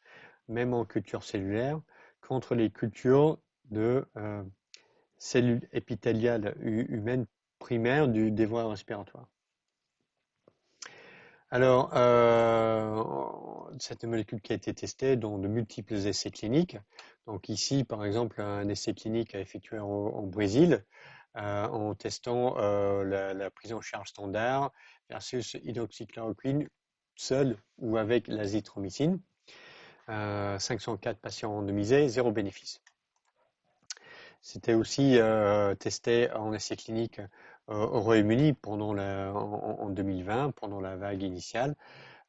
même en culture cellulaire, contre les cultures de cellules épithéliales humaines primaires des voies respiratoires. Alors, cette molécule qui a été testée dans de multiples essais cliniques. Donc ici, par exemple, un essai clinique à effectuer en Brésil en testant la prise en charge standard versus hydroxychloroquine seule ou avec l'azithromycine. 504 patients randomisés, 0 bénéfice. C'était aussi testé en essai clinique au Royaume-Uni en 2020, pendant la vague initiale,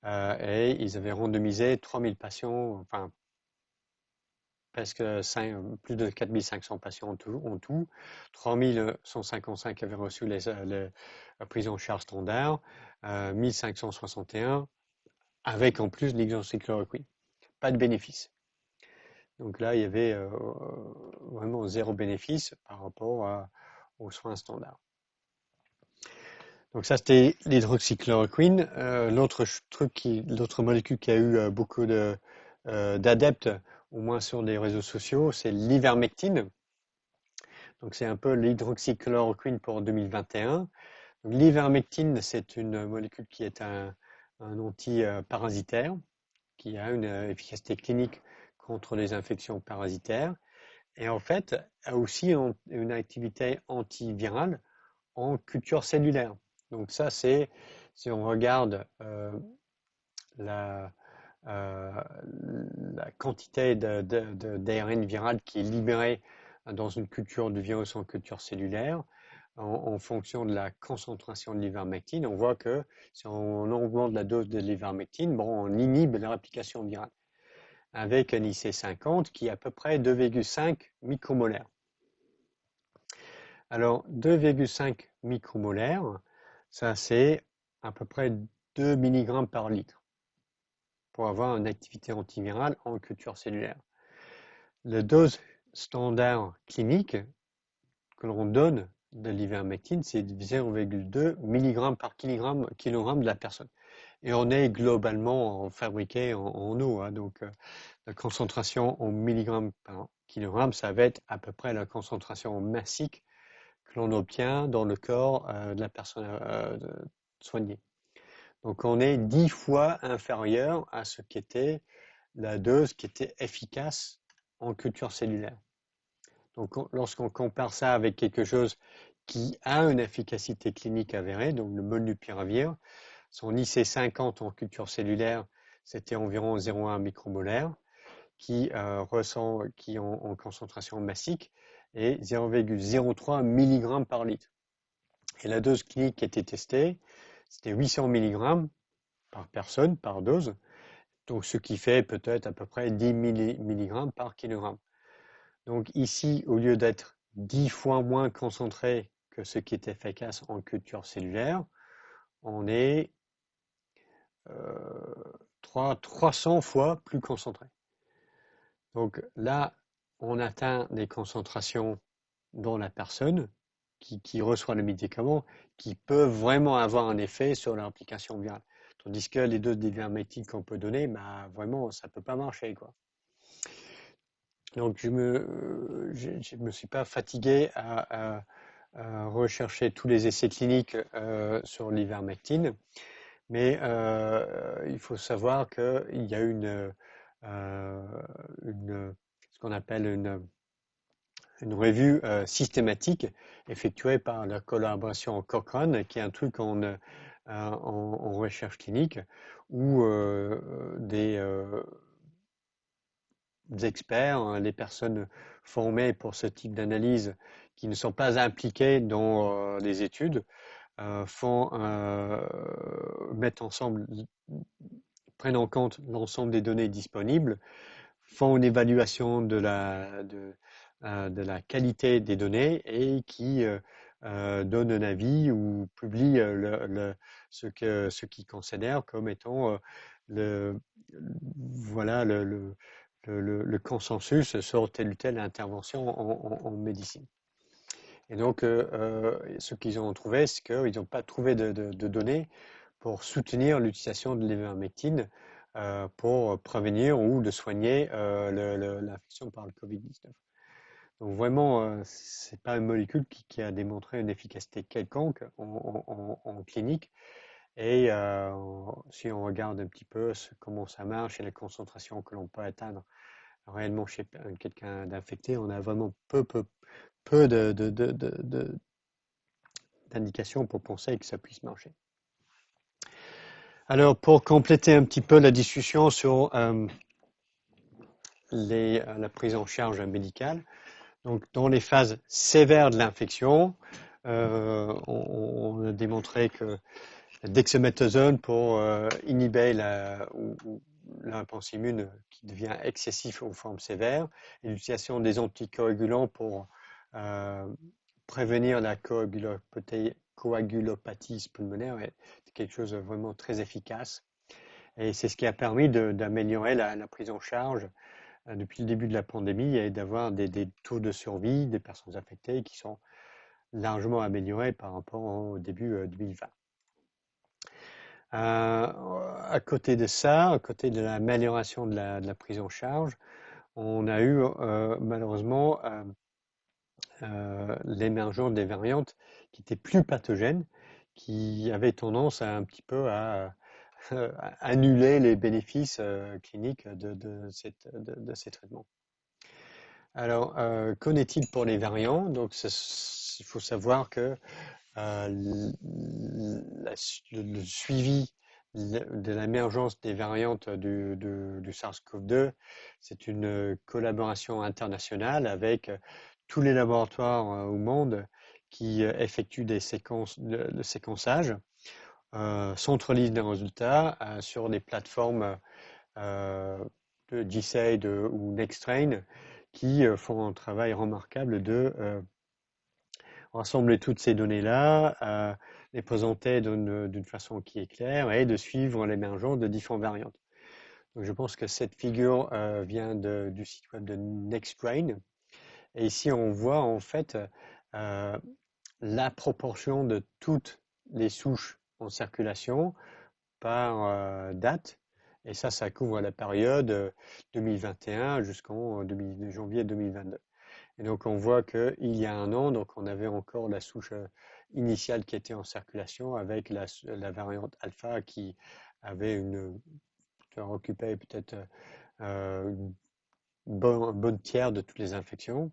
et ils avaient randomisé 3000 patients, enfin presque plus de 4500 patients en tout. 3155 avaient reçu la prise en charge standard, 1561 avec en plus l'hydroxychloroquine. Pas de bénéfice. Donc là, il y avait vraiment 0 bénéfice par rapport aux soins standards. Donc ça, c'était l'hydroxychloroquine. L'autre molécule qui a eu beaucoup d'adeptes, au moins sur les réseaux sociaux, c'est l'ivermectine. Donc c'est un peu l'hydroxychloroquine pour 2021. L'ivermectine, c'est une molécule qui est un antiparasitaire, qui a une efficacité clinique contre les infections parasitaires et en fait a aussi une activité antivirale en culture cellulaire. Donc ça, c'est, si on regarde la quantité d'ARN viral qui est libérée dans une culture du virus en culture cellulaire, en fonction de la concentration de l'ivermectine, on voit que si on augmente la dose de l'ivermectine, bon, on inhibe la réplication virale avec un IC50 qui est à peu près 2,5 micromolaires. Alors 2,5 micromolaires, ça c'est à peu près 2 mg par litre pour avoir une activité antivirale en culture cellulaire. La dose standard clinique que l'on donne de l'ivermectine, c'est 0,2 mg par kilogramme de la personne. Et on est globalement fabriqué en eau, hein, donc la concentration en milligrammes par kilogramme, ça va être à peu près la concentration massique que l'on obtient dans le corps de la personne soignée. Donc on est 10 fois inférieur à ce qu'était la dose qui était efficace en culture cellulaire. Donc lorsqu'on compare ça avec quelque chose qui a une efficacité clinique avérée, donc le molnupiravir, son IC50 en culture cellulaire, c'était environ 0,1 micromolaire, qui en concentration massique est 0,03 mg par litre. Et la dose clinique qui a été testée, c'était 800 mg par personne, par dose. Donc, ce qui fait peut-être à peu près 10 mg par kilogramme. Donc ici, au lieu d'être 10 fois moins concentré que ce qui est efficace en culture cellulaire, on est 300 fois plus concentré. Donc là, on atteint des concentrations dans la personne qui reçoit le médicament qui peuvent vraiment avoir un effet sur l'application virale. Tandis que les doses d'ivermectine qu'on peut donner, bah, vraiment, ça ne peut pas marcher, quoi. Donc je me suis pas fatigué à rechercher tous les essais cliniques sur l'ivermectine, mais il faut savoir qu'il y a ce qu'on appelle une revue systématique effectuée par la collaboration Cochrane, qui est un truc en recherche clinique, où des experts, hein, les personnes formées pour ce type d'analyse qui ne sont pas impliquées dans les études, mettent ensemble, prennent en compte l'ensemble des données disponibles, font une évaluation de la qualité des données et qui donnent un avis ou publient ce qu'ils considèrent comme étant le, voilà, le consensus sur telle ou telle intervention en médecine. Et donc, ce qu'ils ont trouvé, c'est qu'ils n'ont pas trouvé de données pour soutenir l'utilisation de l'ivermectine pour prévenir ou de soigner l'infection par le Covid-19. Donc vraiment, c'est pas une molécule qui a démontré une efficacité quelconque en clinique. Et si on regarde un petit peu comment ça marche et les concentrations que l'on peut atteindre réellement chez quelqu'un d'infecté, on a vraiment peu d'indications pour penser que ça puisse marcher. Alors, pour compléter un petit peu la discussion sur la prise en charge médicale, donc dans les phases sévères de l'infection, on a démontré que la dexaméthasone pour inhiber la réponse immune qui devient excessif aux formes sévères, et l'utilisation des anticoagulants pour prévenir la coagulopathie pulmonaire est quelque chose de vraiment très efficace. Et c'est ce qui a permis d'améliorer la prise en charge depuis le début de la pandémie et d'avoir des taux de survie des personnes infectées qui sont largement améliorés par rapport au début 2020. À côté de ça, à côté de l'amélioration de la prise en charge, on a eu malheureusement l'émergence des variantes qui étaient plus pathogènes, qui avaient tendance à un petit peu à annuler les bénéfices cliniques de ces traitements. Alors, qu'en est-il pour les variants? Donc, il faut savoir que le suivi de l'émergence des variantes du SARS-CoV-2, c'est une collaboration internationale avec tous les laboratoires au monde qui effectuent le séquençage, centralisent les résultats sur des plateformes de GSAID ou NextStrain qui font un travail remarquable de rassembler toutes ces données-là, les présenter d'une façon qui est claire et de suivre l'émergence de différentes variantes. Donc, je pense que cette figure vient du site web de NextStrain. Et ici, on voit en fait la proportion de toutes les souches en circulation par date. Et ça couvre la période 2021 jusqu'en janvier 2022. Et donc on voit qu'il y a un an, donc on avait encore la souche initiale qui était en circulation avec la variante alpha qui avait occupait peut-être une bonne tiers de toutes les infections.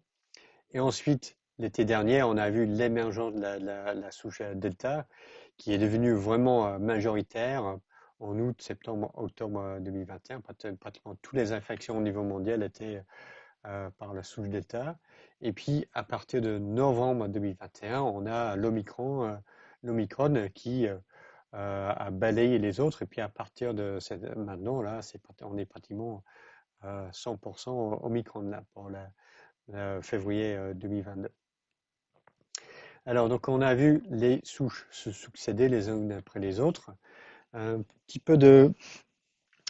Et ensuite, l'été dernier, on a vu l'émergence de la souche delta qui est devenue vraiment majoritaire en août, septembre, octobre 2021. Pratiquement toutes les infections au niveau mondial étaient par la souche delta. Et puis, à partir de novembre 2021, on a l'Omicron l'Omicron qui a balayé les autres. Et puis à partir de maintenant, là, on est pratiquement 100% Omicron là, pour le février 2022. Alors, donc on a vu les souches se succéder les unes après les autres. Un petit peu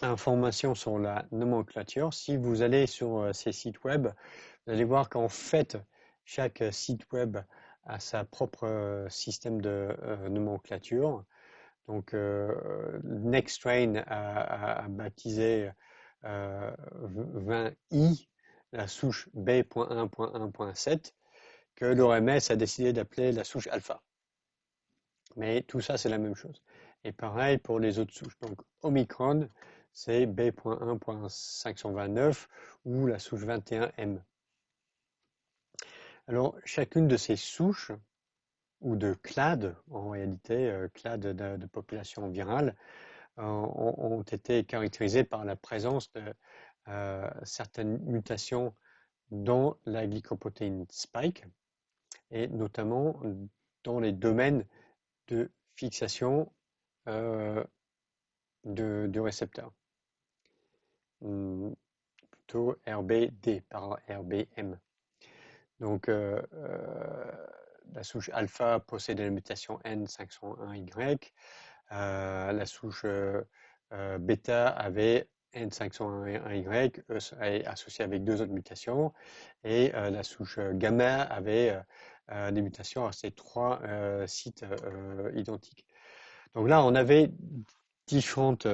d'informations sur la nomenclature. Si vous allez sur ces sites web, vous allez voir qu'en fait, chaque site web a sa propre système de nomenclature. Donc, Nexttrain a baptisé 20i la souche B.1.1.7 que l'OMS a décidé d'appeler la souche alpha. Mais tout ça, c'est la même chose. Et pareil pour les autres souches. Donc, Omicron, c'est B.1.529 ou la souche 21M. Alors, chacune de ces souches, ou de clades, en réalité, clades de population virale, ont été caractérisées par la présence de certaines mutations dans la glycoprotéine spike, et notamment dans les domaines de fixation du récepteur, plutôt RBD par RBM. Donc, la souche alpha possède la mutation N501Y, la souche bêta avait N501Y associée avec deux autres mutations, et la souche gamma avait des mutations à ces trois sites identiques. Donc là, on avait différentes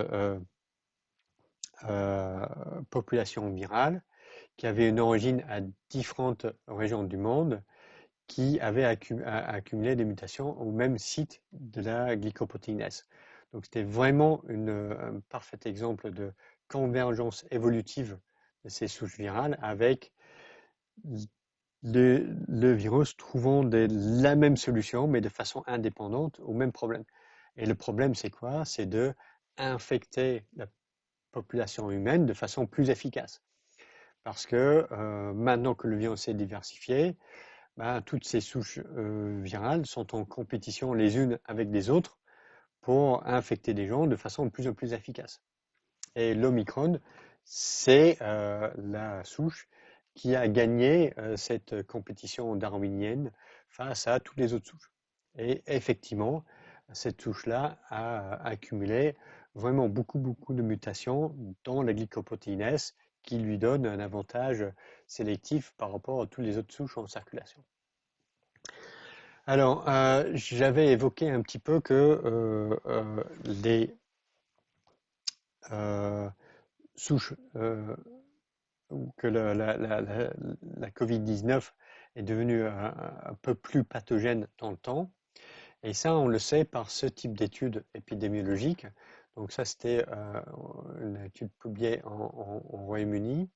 populations virales qui avaient une origine à différentes régions du monde, qui avaient accumulé des mutations au même site de la glycoprotéine S. Donc c'était vraiment un parfait exemple de convergence évolutive de ces souches virales, avec le virus trouvant la même solution, mais de façon indépendante au même problème. Et le problème, c'est quoi? C'est de infecter la population humaine de façon plus efficace. Parce que maintenant que le virus est diversifié, toutes ces souches virales sont en compétition les unes avec les autres pour infecter des gens de façon de plus en plus efficace. Et l'Omicron, c'est la souche qui a gagné cette compétition darwinienne face à toutes les autres souches. Et effectivement, cette souche-là a accumulé vraiment beaucoup de mutations dans la glycoprotéine S, qui lui donne un avantage sélectif par rapport à toutes les autres souches en circulation. Alors, j'avais évoqué un petit peu que les souches, que la Covid-19 est devenue un peu plus pathogène dans le temps. Et ça, on le sait par ce type d'études épidémiologiques. Donc ça, c'était une étude publiée au Royaume-Uni.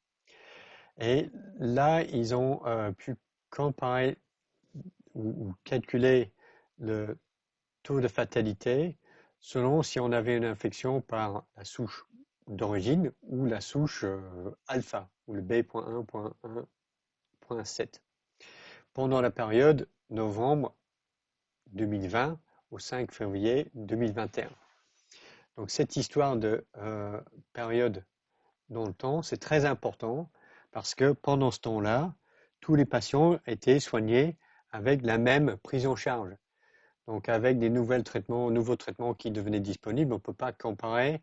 Et là, ils ont pu comparer ou calculer le taux de fatalité selon si on avait une infection par la souche d'origine ou la souche alpha, ou le B.1.1.7, pendant la période novembre 2020 au 5 février 2021. Donc cette histoire de période dans le temps, c'est très important, parce que pendant ce temps-là, tous les patients étaient soignés avec la même prise en charge. Donc avec des nouveaux traitements qui devenaient disponibles, on ne peut pas comparer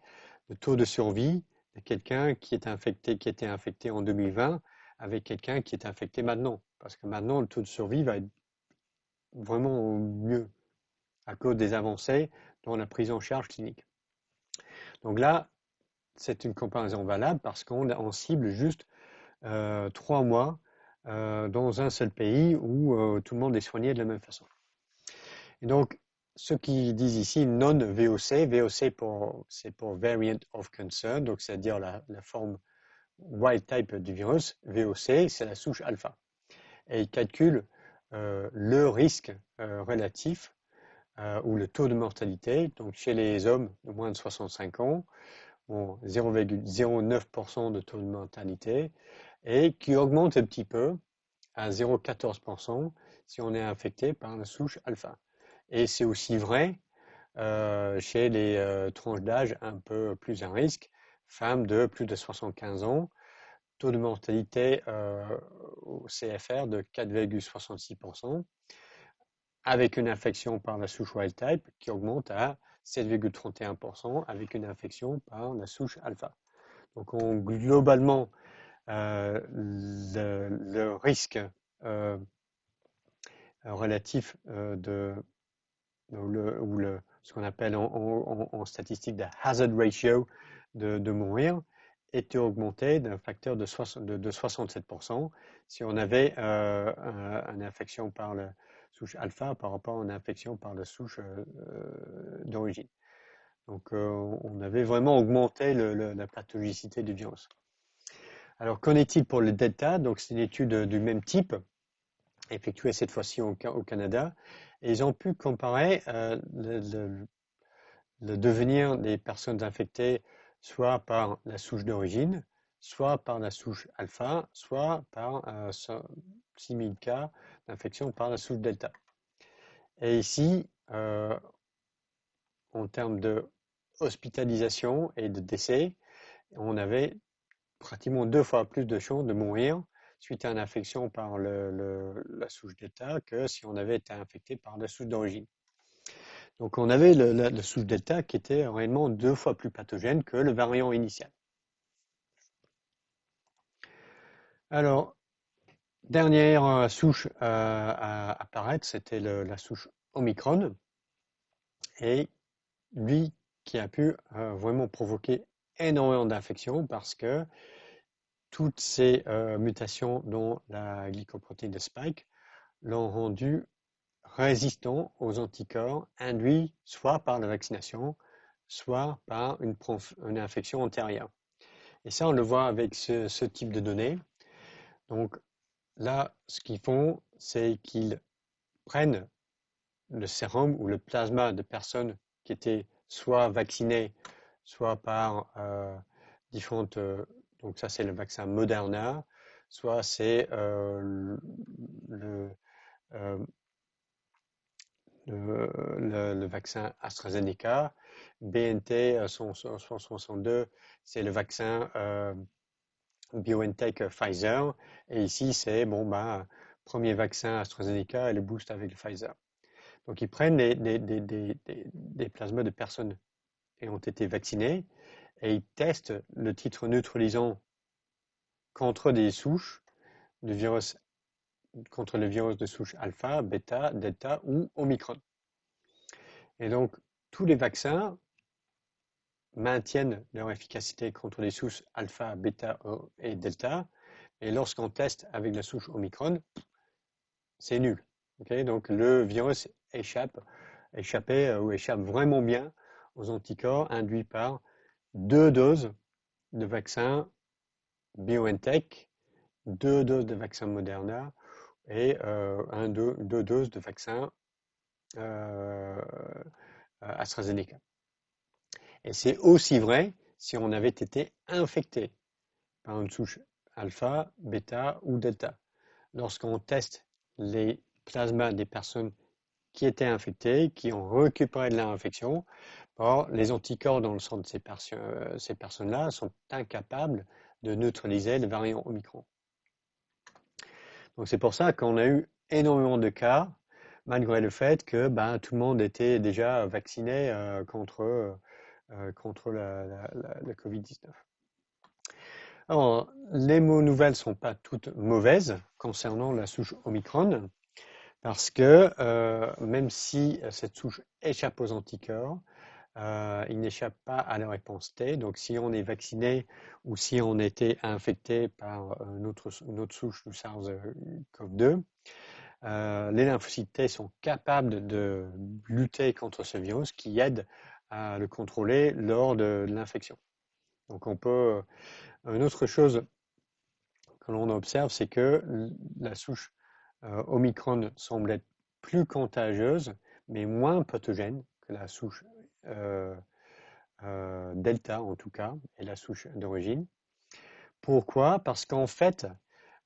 le taux de survie de quelqu'un qui était infecté en 2020 avec quelqu'un qui est infecté maintenant. Parce que maintenant, le taux de survie va être vraiment mieux à cause des avancées dans la prise en charge clinique. Donc là, c'est une comparaison valable parce qu'on cible juste 3 mois dans un seul pays où tout le monde est soigné de la même façon. Et donc, ce qu'ils disent ici, non-VOC, VOC c'est pour Variant of Concern, donc c'est-à-dire la forme wild type du virus. VOC, c'est la souche alpha. Et ils calculent le risque relatif ou le taux de mortalité, donc chez les hommes de moins de 65 ans, 0,09% de taux de mortalité, et qui augmente un petit peu à 0,14% si on est infecté par la souche alpha. Et c'est aussi vrai chez les tranches d'âge un peu plus à risque, femmes de plus de 75 ans, taux de mortalité au CFR de 4,66%, avec une infection par la souche wild type qui augmente à 7,31% avec une infection par la souche alpha. Donc globalement, le risque euh, relatif ce qu'on appelle en statistique de hazard ratio de mourir était augmenté d'un facteur de 67% si on avait une infection par la souche alpha par rapport à une infection par la souche d'origine. Donc on avait vraiment augmenté la pathogicité du virus. Alors qu'en est-il pour le delta? Donc c'est une étude du même type effectuée cette fois-ci au Canada, et ils ont pu comparer le devenir des personnes infectées soit par la souche d'origine, soit par la souche alpha, soit par 6000 cas d'infection par la souche delta. Et ici, en termes de hospitalisation et de décès, on avait pratiquement 2 fois plus de chances de mourir suite à une infection par la souche delta que si on avait été infecté par la souche d'origine. Donc on avait la souche delta qui était réellement 2 fois plus pathogène que le variant initial. Alors, dernière souche à apparaître, c'était la souche Omicron, et lui qui a pu vraiment provoquer énormément d'infections parce que toutes ces mutations dans la glycoprotéine de Spike l'ont rendu résistant aux anticorps induits soit par la vaccination, soit par une infection antérieure. Et ça, on le voit avec ce type de données. Donc là, ce qu'ils font, c'est qu'ils prennent le sérum ou le plasma de personnes qui étaient soit vaccinées, soit par différentes. Donc ça, c'est le vaccin Moderna, soit c'est le, euh, le vaccin AstraZeneca. BNT 162, c'est le vaccin BioNTech Pfizer. Et ici, c'est bon, bah, premier vaccin AstraZeneca et le boost avec le Pfizer. Donc, ils prennent des plasmas de personnes qui ont été vaccinées et ils testent le titre neutralisant contre des souches de virus, contre le virus de souche alpha, bêta, delta ou omicron. Et donc, tous les vaccins maintiennent leur efficacité contre les souches alpha, bêta et delta. Et lorsqu'on teste avec la souche omicron, c'est nul. Okay, donc le virus échappe vraiment bien aux anticorps induits par 2 doses de vaccin BioNTech, 2 doses de vaccin Moderna et 2 doses de vaccin AstraZeneca. Et c'est aussi vrai si on avait été infecté par une souche alpha, bêta ou delta. Lorsqu'on teste les plasmas des personnes qui étaient infectées, qui ont récupéré de l'infection, les anticorps dans le sang de ces personnes-là sont incapables de neutraliser le variant Omicron. Donc c'est pour ça qu'on a eu énormément de cas, malgré le fait que tout le monde était déjà vacciné contre la Covid-19. Alors, les nouvelles ne sont pas toutes mauvaises concernant la souche Omicron, parce que même si cette souche échappe aux anticorps, il n'échappe pas à la réponse T. Donc, si on est vacciné ou si on était infecté par une autre souche du SARS-CoV-2, les lymphocytes T sont capables de lutter contre ce virus qui aide à le contrôler lors de l'infection. Donc, une autre chose que l'on observe, c'est que la souche Omicron semble être plus contagieuse, mais moins pathogène que la souche Delta en tout cas, et la souche d'origine. Pourquoi? Parce qu'en fait,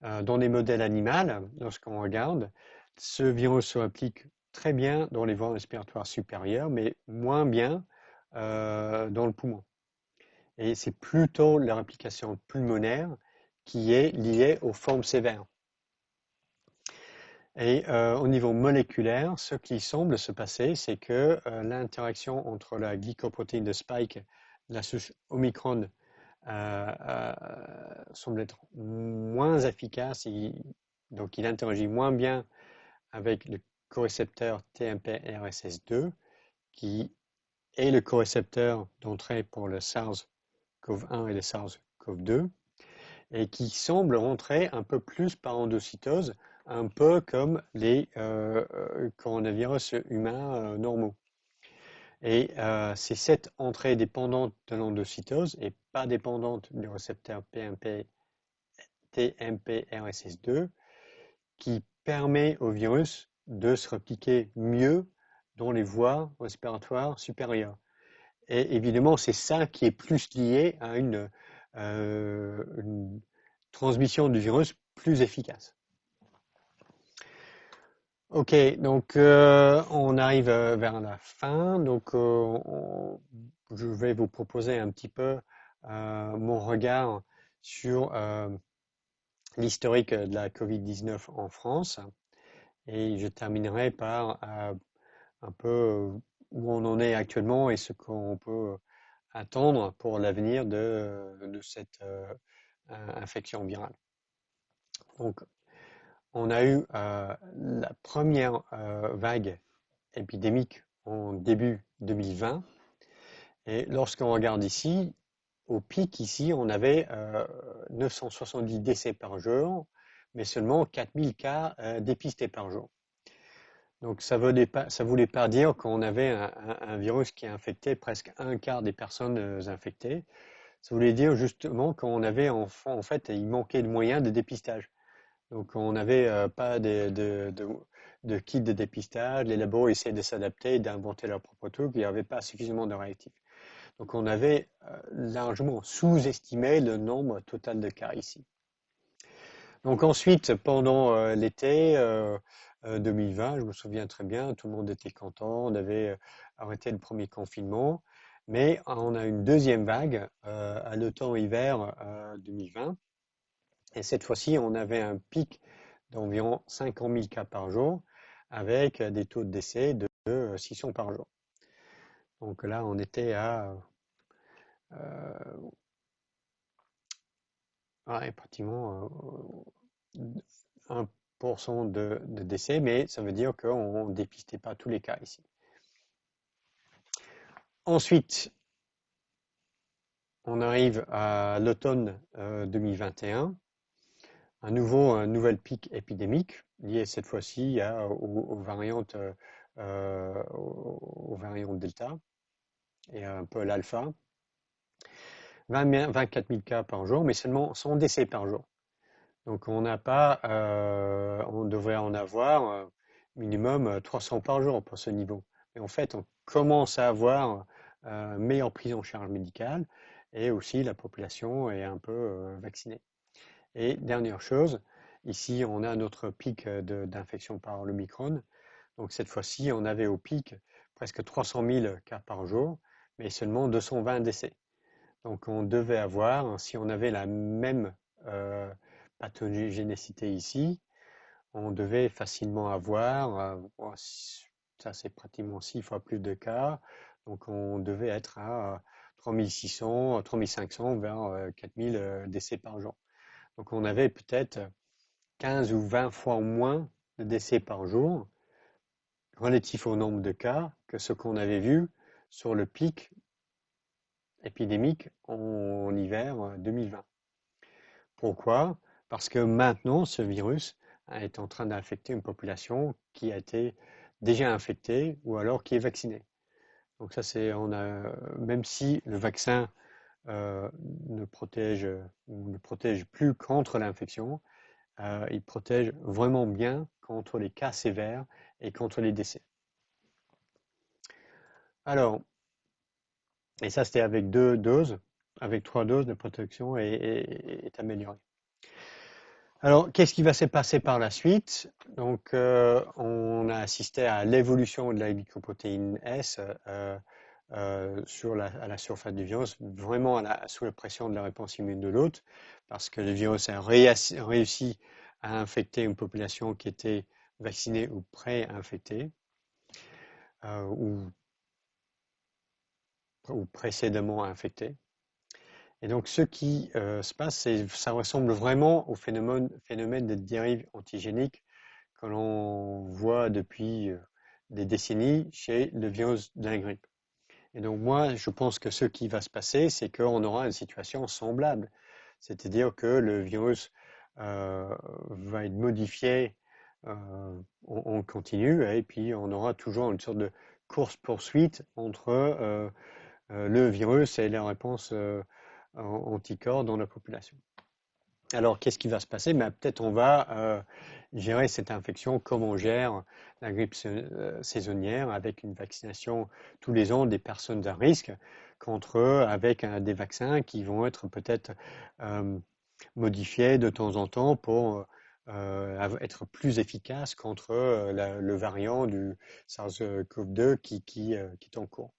dans les modèles animaux, lorsqu'on regarde, ce virus se réplique très bien dans les voies respiratoires supérieures, mais moins bien dans le poumon. Et c'est plutôt la réplication pulmonaire qui est liée aux formes sévères. Et au niveau moléculaire, ce qui semble se passer, c'est que l'interaction entre la glycoprotéine de spike, la souche Omicron, semble être moins efficace. Donc, il interagit moins bien avec le corécepteur TMP-RSS2, qui est le corécepteur d'entrée pour le SARS-CoV-1 et le SARS-CoV-2, et qui semble rentrer un peu plus par endocytose, un peu comme les coronavirus humains normaux. Et c'est cette entrée dépendante de l'endocytose et pas dépendante du récepteur TMP-RSS2 qui permet au virus de se repliquer mieux dans les voies respiratoires supérieures. Et évidemment, c'est ça qui est plus lié à une transmission du virus plus efficace. Ok, donc on arrive vers la fin. Donc je vais vous proposer un petit peu mon regard sur l'historique de la Covid-19 en France. Et je terminerai par un peu où on en est actuellement et ce qu'on peut attendre pour l'avenir de cette infection virale. Donc, on a eu la première vague épidémique en début 2020. Et lorsqu'on regarde ici, au pic ici, on avait 970 décès par jour, mais seulement 4000 cas dépistés par jour. Donc ça voulait pas dire qu'on avait un virus qui infectait presque un quart des personnes infectées. Ça voulait dire justement qu'on avait en fait, il manquait de moyens de dépistage. Donc on n'avait pas de kits de dépistage, les labos essayaient de s'adapter, d'inventer leur propre truc, il n'y avait pas suffisamment de réactifs. Donc on avait largement sous-estimé le nombre total de cas ici. Donc ensuite, pendant l'été 2020, je me souviens très bien, tout le monde était content, on avait arrêté le premier confinement, mais on a une deuxième vague à l'automne-hiver 2020. Et cette fois-ci, on avait un pic d'environ 50 000 cas par jour, avec des taux de décès de 600 par jour. Donc là, on était à pratiquement 1% de décès, mais ça veut dire qu'on ne dépistait pas tous les cas ici. Ensuite, on arrive à l'automne 2021, un nouvel pic épidémique lié cette fois-ci aux variantes Delta et un peu l'alpha. 24 000 cas par jour, mais seulement 100 décès par jour. Donc on devrait en avoir minimum 300 par jour pour ce niveau. Mais en fait, on commence à avoir meilleure prise en charge médicale et aussi la population est un peu vaccinée. Et dernière chose, ici on a notre pic d'infection par l'Omicron. Donc cette fois-ci, on avait au pic presque 300 000 cas par jour, mais seulement 220 décès. Donc on devait avoir, si on avait la même pathogénicité ici, on devait facilement avoir, ça c'est pratiquement 6 fois plus de cas, donc on devait être à 3600, 3500 vers 4000 décès par jour. Donc on avait peut-être 15 ou 20 fois moins de décès par jour relatif au nombre de cas que ce qu'on avait vu sur le pic épidémique en hiver 2020. Pourquoi? Parce que maintenant, ce virus est en train d'infecter une population qui a été déjà infectée ou alors qui est vaccinée. Donc ça, même si le vaccin ne protège plus contre l'infection, il protège vraiment bien contre les cas sévères et contre les décès. Alors, et ça c'était avec 2 doses, avec 3 doses de protection est amélioré. Alors, qu'est-ce qui va se passer par la suite? Donc, on a assisté à l'évolution de la glycoprotéine S à la surface du virus, vraiment sous la pression de la réponse immune de l'hôte, parce que le virus a réussi à infecter une population qui était vaccinée ou pré-infectée, ou précédemment infectée. Et donc, ce qui se passe, ça ressemble vraiment au phénomène de dérive antigénique que l'on voit depuis des décennies chez le virus de la grippe. Et donc moi, je pense que ce qui va se passer, c'est qu'on aura une situation semblable. C'est-à-dire que le virus va être modifié en continu et puis on aura toujours une sorte de course-poursuite entre le virus et la réponse anticorps dans la population. Alors, qu'est-ce qui va se passer? Ben, peut-être on va gérer cette infection comme on gère la grippe saisonnière avec une vaccination tous les ans des personnes à risque avec des vaccins qui vont être peut-être euh, modifiés de temps en temps pour être plus efficaces contre le variant du SARS-CoV-2 qui est en cours.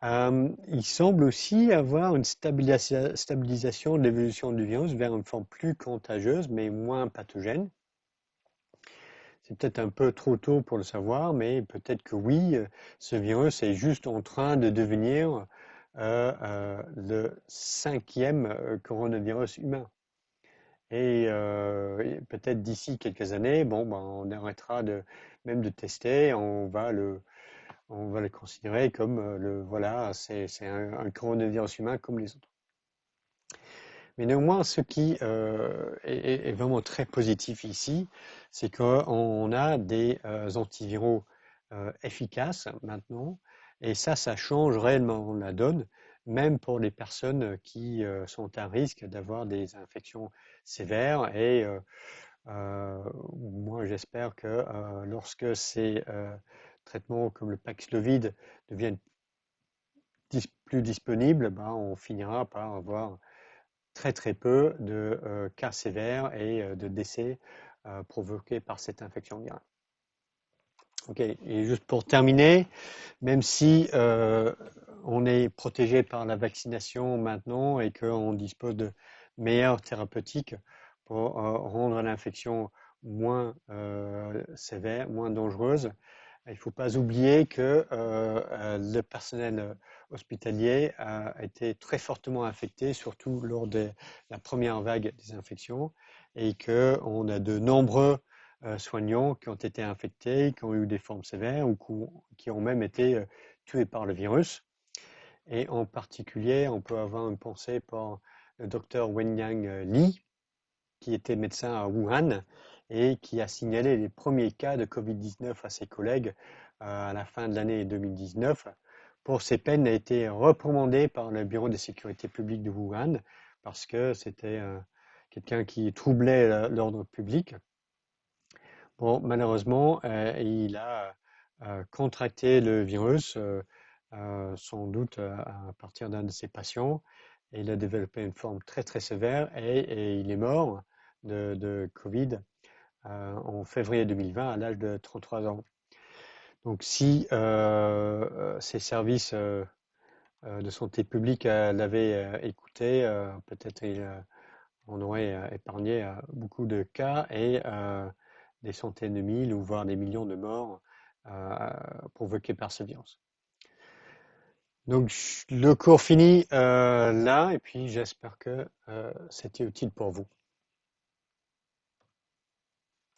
Il semble aussi avoir une stabilisation de l'évolution du virus vers une forme plus contagieuse, mais moins pathogène. C'est peut-être un peu trop tôt pour le savoir, mais peut-être que oui, ce virus est juste en train de devenir le cinquième coronavirus humain. Et peut-être d'ici quelques années, bon, ben, on arrêtera même de tester, on va le considérer comme voilà, c'est un coronavirus humain comme les autres. Mais néanmoins, ce qui est vraiment très positif ici, c'est qu'on a des antiviraux efficaces maintenant, et ça change réellement la donne, même pour les personnes qui sont à risque d'avoir des infections sévères. Moi, j'espère que lorsque ces traitements comme le Paxlovid deviennent plus disponibles, ben, on finira par avoir très très peu de cas sévères et de décès provoqués par cette infection virale. Ok, et juste pour terminer, même si on est protégé par la vaccination maintenant et qu'on dispose de meilleures thérapeutiques pour rendre l'infection moins sévère, moins dangereuse, il ne faut pas oublier que le personnel hospitalier a été très fortement affecté, surtout lors de la première vague des infections, et qu'on a de nombreux soignants qui ont été infectés, qui ont eu des formes sévères ou qui ont même été tués par le virus. Et en particulier, on peut avoir une pensée pour le docteur Wenyang Li, qui était médecin à Wuhan et qui a signalé les premiers cas de Covid-19 à ses collègues à la fin de l'année 2019. Pour ses peines, a été reprimandé par le Bureau de sécurité publique de Wuhan parce que c'était quelqu'un qui troublait l'ordre public. Bon, malheureusement, il a contracté le virus, sans doute à partir d'un de ses patients, et il a développé une forme très très sévère et il est mort de Covid en février 2020 à l'âge de 33 ans. Donc si ces services de santé publique l'avaient écouté, peut-être on aurait épargné beaucoup de cas et des centaines de mille ou voire des millions de morts provoqués par ce virus. Donc le cours finit là et puis j'espère que c'était utile pour vous.